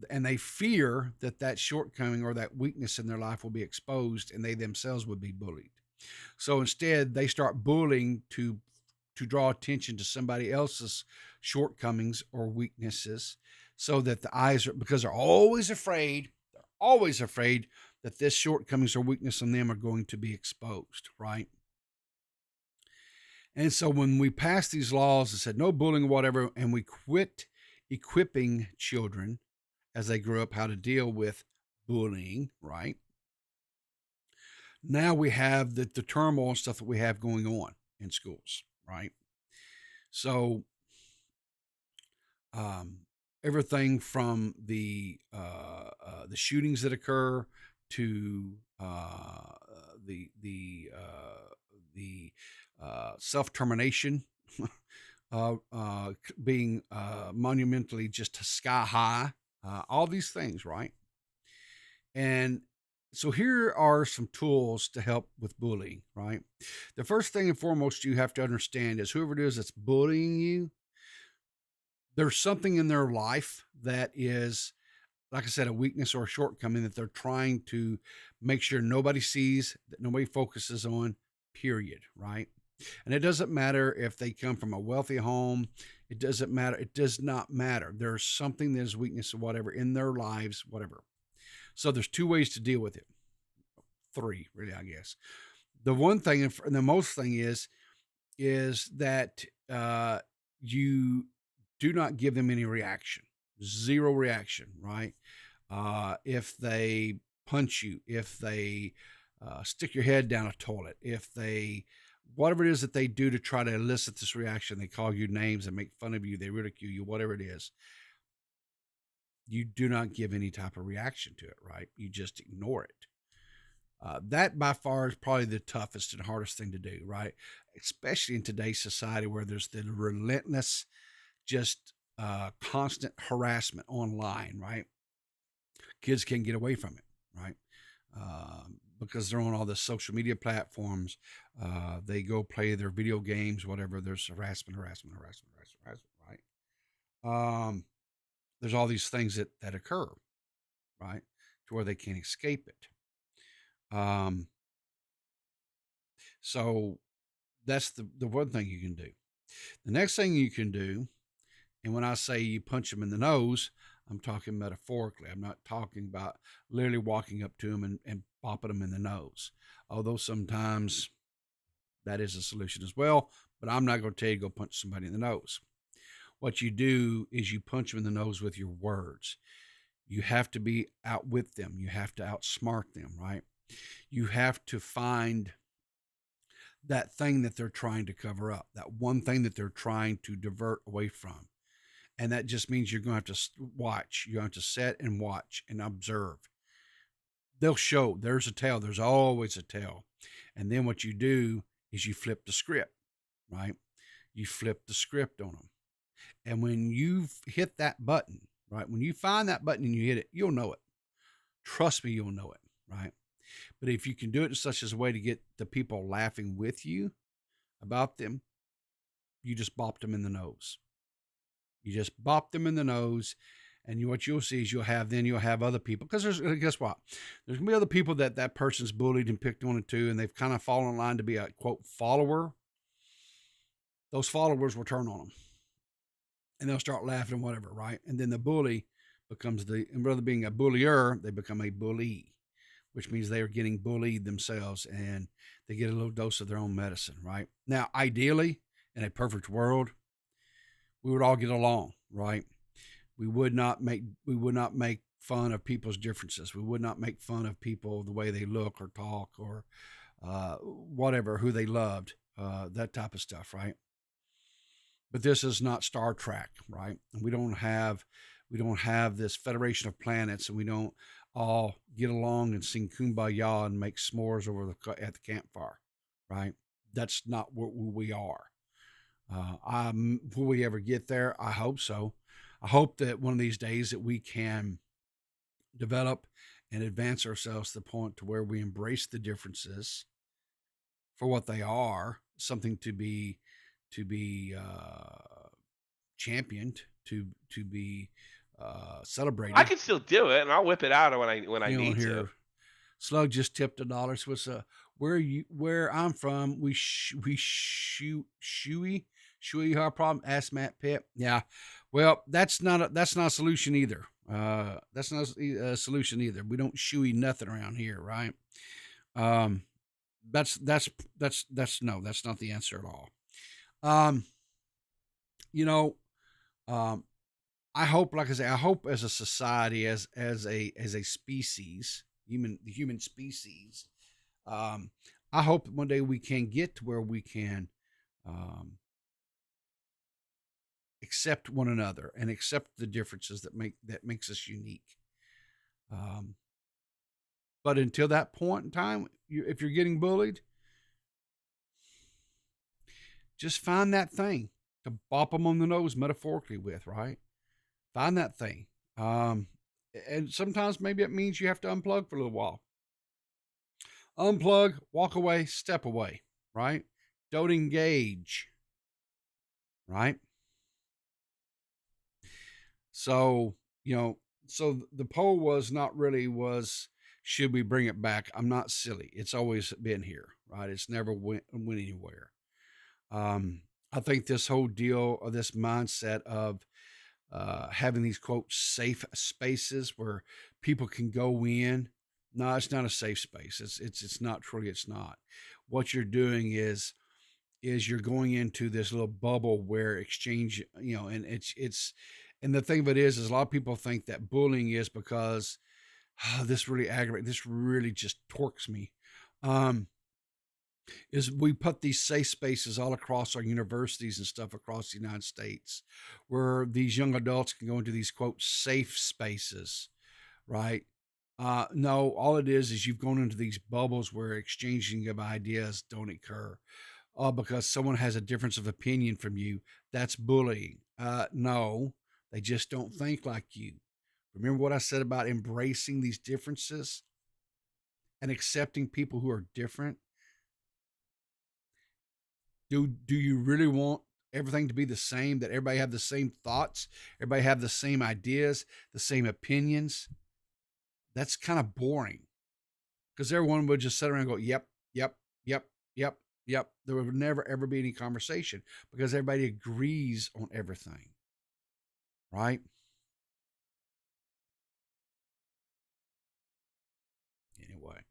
and they fear that shortcoming or that weakness in their life will be exposed and they themselves would be bullied. So instead they start bullying to draw attention to somebody else's shortcomings or weaknesses, so that because they're always afraid that this shortcomings or weakness in them are going to be exposed, right? And so when we passed these laws that said no bullying or whatever, and we quit equipping children as they grew up how to deal with bullying, right? Now we have the turmoil and stuff that we have going on in schools, right? So, everything from the shootings that occur to the self-termination being monumentally just sky high, all these things, right? And so here are some tools to help with bullying, right? The first thing and foremost you have to understand is whoever it is that's bullying you, there's something in their life that is, like I said, a weakness or a shortcoming that they're trying to make sure nobody sees, that nobody focuses on, period, right? And it doesn't matter if they come from a wealthy home. It doesn't matter. It does not matter. There's something that is weakness or whatever in their lives, whatever. So there's two ways to deal with it. Three, really, I guess. The one thing and the most thing is that you do not give them any reaction. Zero reaction, right? If they punch you, if they stick your head down a toilet, if they, whatever it is that they do to try to elicit this reaction, they call you names and make fun of you, they ridicule you, whatever it is, you do not give any type of reaction to it, right? You just ignore it. That by far is probably the toughest and hardest thing to do, right? Especially in today's society where there's the relentless, just constant harassment online, right? Kids can't get away from it, right? Because they're on all the social media platforms. They go play their video games, whatever. There's harassment, right? There's all these things that occur, right? To where they can't escape it. So that's the one thing you can do. The next thing you can do, and when I say you punch them in the nose, I'm talking metaphorically. I'm not talking about literally walking up to them and popping them in the nose. Although sometimes that is a solution as well, but I'm not going to tell you to go punch somebody in the nose. What you do is you punch them in the nose with your words. You have to be out with them. You have to outsmart them, right? You have to find that thing that they're trying to cover up, that one thing that they're trying to divert away from. And that just means you're going to have to watch. You're going to have to sit and watch and observe. They'll show. There's a tail. There's always a tail. And then what you do is you flip the script, right? You flip the script on them. And when you hit that button, right? When you find that button and you hit it, you'll know it. Trust me, you'll know it, right? But if you can do it in such as a way to get the people laughing with you about them, you just bopped them in the nose. You just bop them in the nose, and what you'll see is you'll have other people, because guess what? There's gonna be other people that person's bullied and picked on it too, and they've kind of fallen in line to be a quote follower. Those followers will turn on them, and they'll start laughing, whatever, right? And then the bully becomes and rather than being a bullier, they become a bully, which means they are getting bullied themselves, and they get a little dose of their own medicine, right? Now, ideally, in a perfect world, we would all get along, right? We would not make fun of people's differences. We would not make fun of people, the way they look or talk or whatever, who they loved, that type of stuff, right? But this is not Star Trek, right? And we don't have this Federation of Planets, and we don't all get along and sing Kumbaya and make s'mores at the campfire, right? That's not what we are. Will we ever get there? I hope so. I hope that one of these days that we can develop and advance ourselves to the point to where we embrace the differences for what they are, something to be championed, to be celebrated. I can still do it, and I'll whip it out when I need to. Slug just tipped $1. So it's where I'm from, we shoey our problem. Ask Matt Pitt. Yeah, well, that's not a solution either. That's not a solution either. We don't shoey nothing around here, right? That's not the answer at all. I hope, like I say, I hope as a society, as a species, the human species, I hope one day we can get to where we can accept one another and accept the differences that makes us unique. But until that point in time, if you're getting bullied, just find that thing to bop them on the nose metaphorically with, right? Find that thing. And sometimes maybe it means you have to unplug for a little while. Unplug, walk away, step away, right? Don't engage, right? So, so the poll was not really should we bring it back? I'm not silly. It's always been here, right? It's never went anywhere. I think this whole deal or this mindset of having these quote safe spaces where people can go in. No, it's not a safe space. It's not truly. It's not. What you're doing is you're going into this little bubble where exchange, and and the thing of it is a lot of people think that bullying is because this really aggravates, this really just torques me. Is we put these safe spaces all across our universities and stuff across the United States where these young adults can go into these quote safe spaces, right? No, all it is you've gone into these bubbles where exchanging of ideas don't occur. Because someone has a difference of opinion from you, that's bullying. No, they just don't think like you. Remember what I said about embracing these differences and accepting people who are different? Do you really want everything to be the same, that everybody have the same thoughts, everybody have the same ideas, the same opinions? That's kind of boring, because everyone would just sit around and go, yep, yep, yep, yep, yep. There would never, ever be any conversation because everybody agrees on everything, right? Anyway.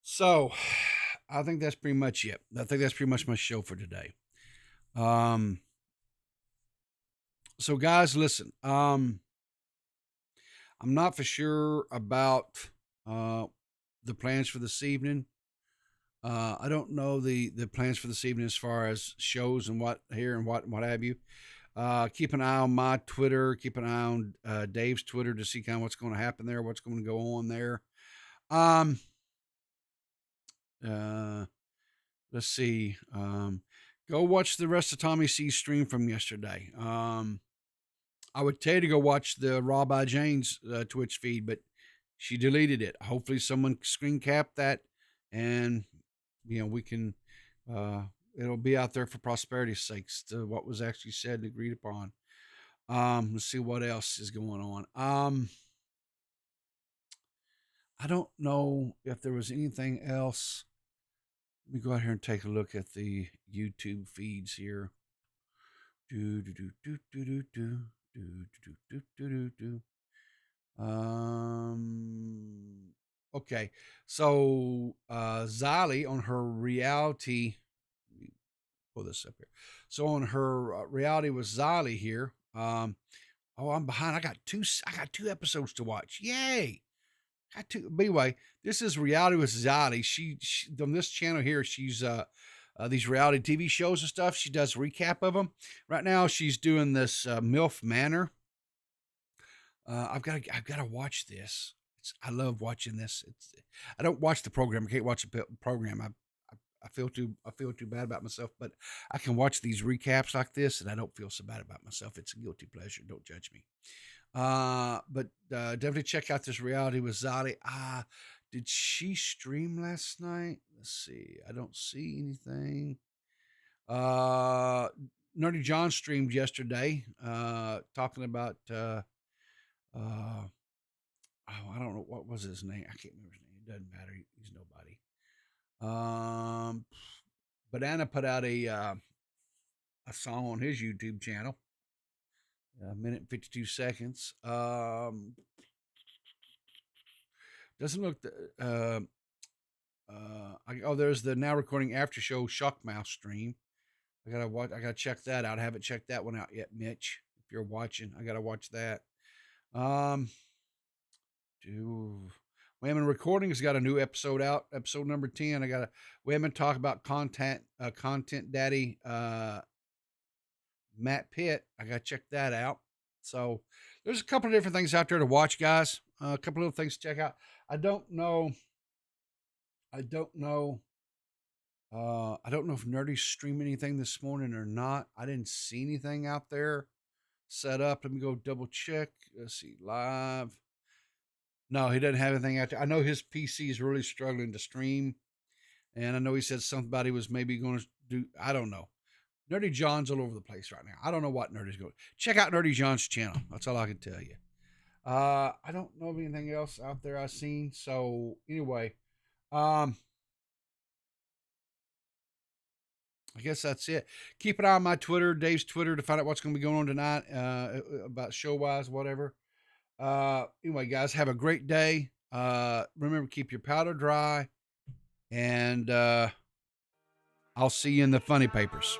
So I think that's pretty much it. I think that's pretty much my show for today. So guys, listen, I'm not for sure about the plans for this evening. I don't know the plans for this evening as far as shows and what have you. Keep an eye on my Twitter. Keep an eye on Dave's Twitter to see kind of what's going to happen there, what's going to go on there. Let's see. Go watch the rest of TommyC's stream from yesterday. I would tell you to go watch the Raw by Jane's Twitch feed, but she deleted it. Hopefully someone screen capped that, and we can it'll be out there for prosperity's sakes to what was actually said and agreed upon. Let's see what else is going on. I don't know if there was anything else. Let me go out here and take a look at the YouTube feeds here. Okay, so Zali on her reality, let me pull this up here. So on her reality with Zali here. Oh, I'm behind. I got two episodes to watch. Yay! But anyway, this is Reality with Zali. She on this channel here, she's these reality TV shows and stuff. She does recap of them. Right now, she's doing this MILF Manor. I've got to watch this. I love watching this. I don't watch the program. I can't watch the program. I feel too bad about myself, but I can watch these recaps like this, and I don't feel so bad about myself. It's a guilty pleasure. Don't judge me. But definitely check out this Reality with Zali. Did she stream last night? Let's see. I don't see anything. Nerdy John streamed yesterday, talking about I don't know what was his name. I can't remember his name. It doesn't matter. He's nobody. Banana put out a song on his YouTube channel. A minute and 52 seconds. Doesn't look there's the now recording after show Shockmouth stream. I gotta check that out. I haven't checked that one out yet, Mitch. If you're watching, I gotta watch that. Women Recording has got a new episode out, episode number 10. I got a Women Talk About Content Daddy, Matt Pitt. I got to check that out. So there's a couple of different things out there to watch, guys. A couple of things to check out. I don't know if Nerdy's streaming anything this morning or not. I didn't see anything out there set up. Let me go double check. Let's see, live. No, he doesn't have anything out there. I know his PC is really struggling to stream. And I know he said somebody was maybe going to do, I don't know. Nerdy John's all over the place right now. I don't know what Nerdy's going. Check out Nerdy John's channel. That's all I can tell you. I don't know of anything else out there I've seen. So anyway, I guess that's it. Keep an eye on my Twitter, Dave's Twitter, to find out what's going to be going on tonight, about show-wise, whatever. Anyway, guys, have a great day. Remember, keep your powder dry, and I'll see you in the funny papers.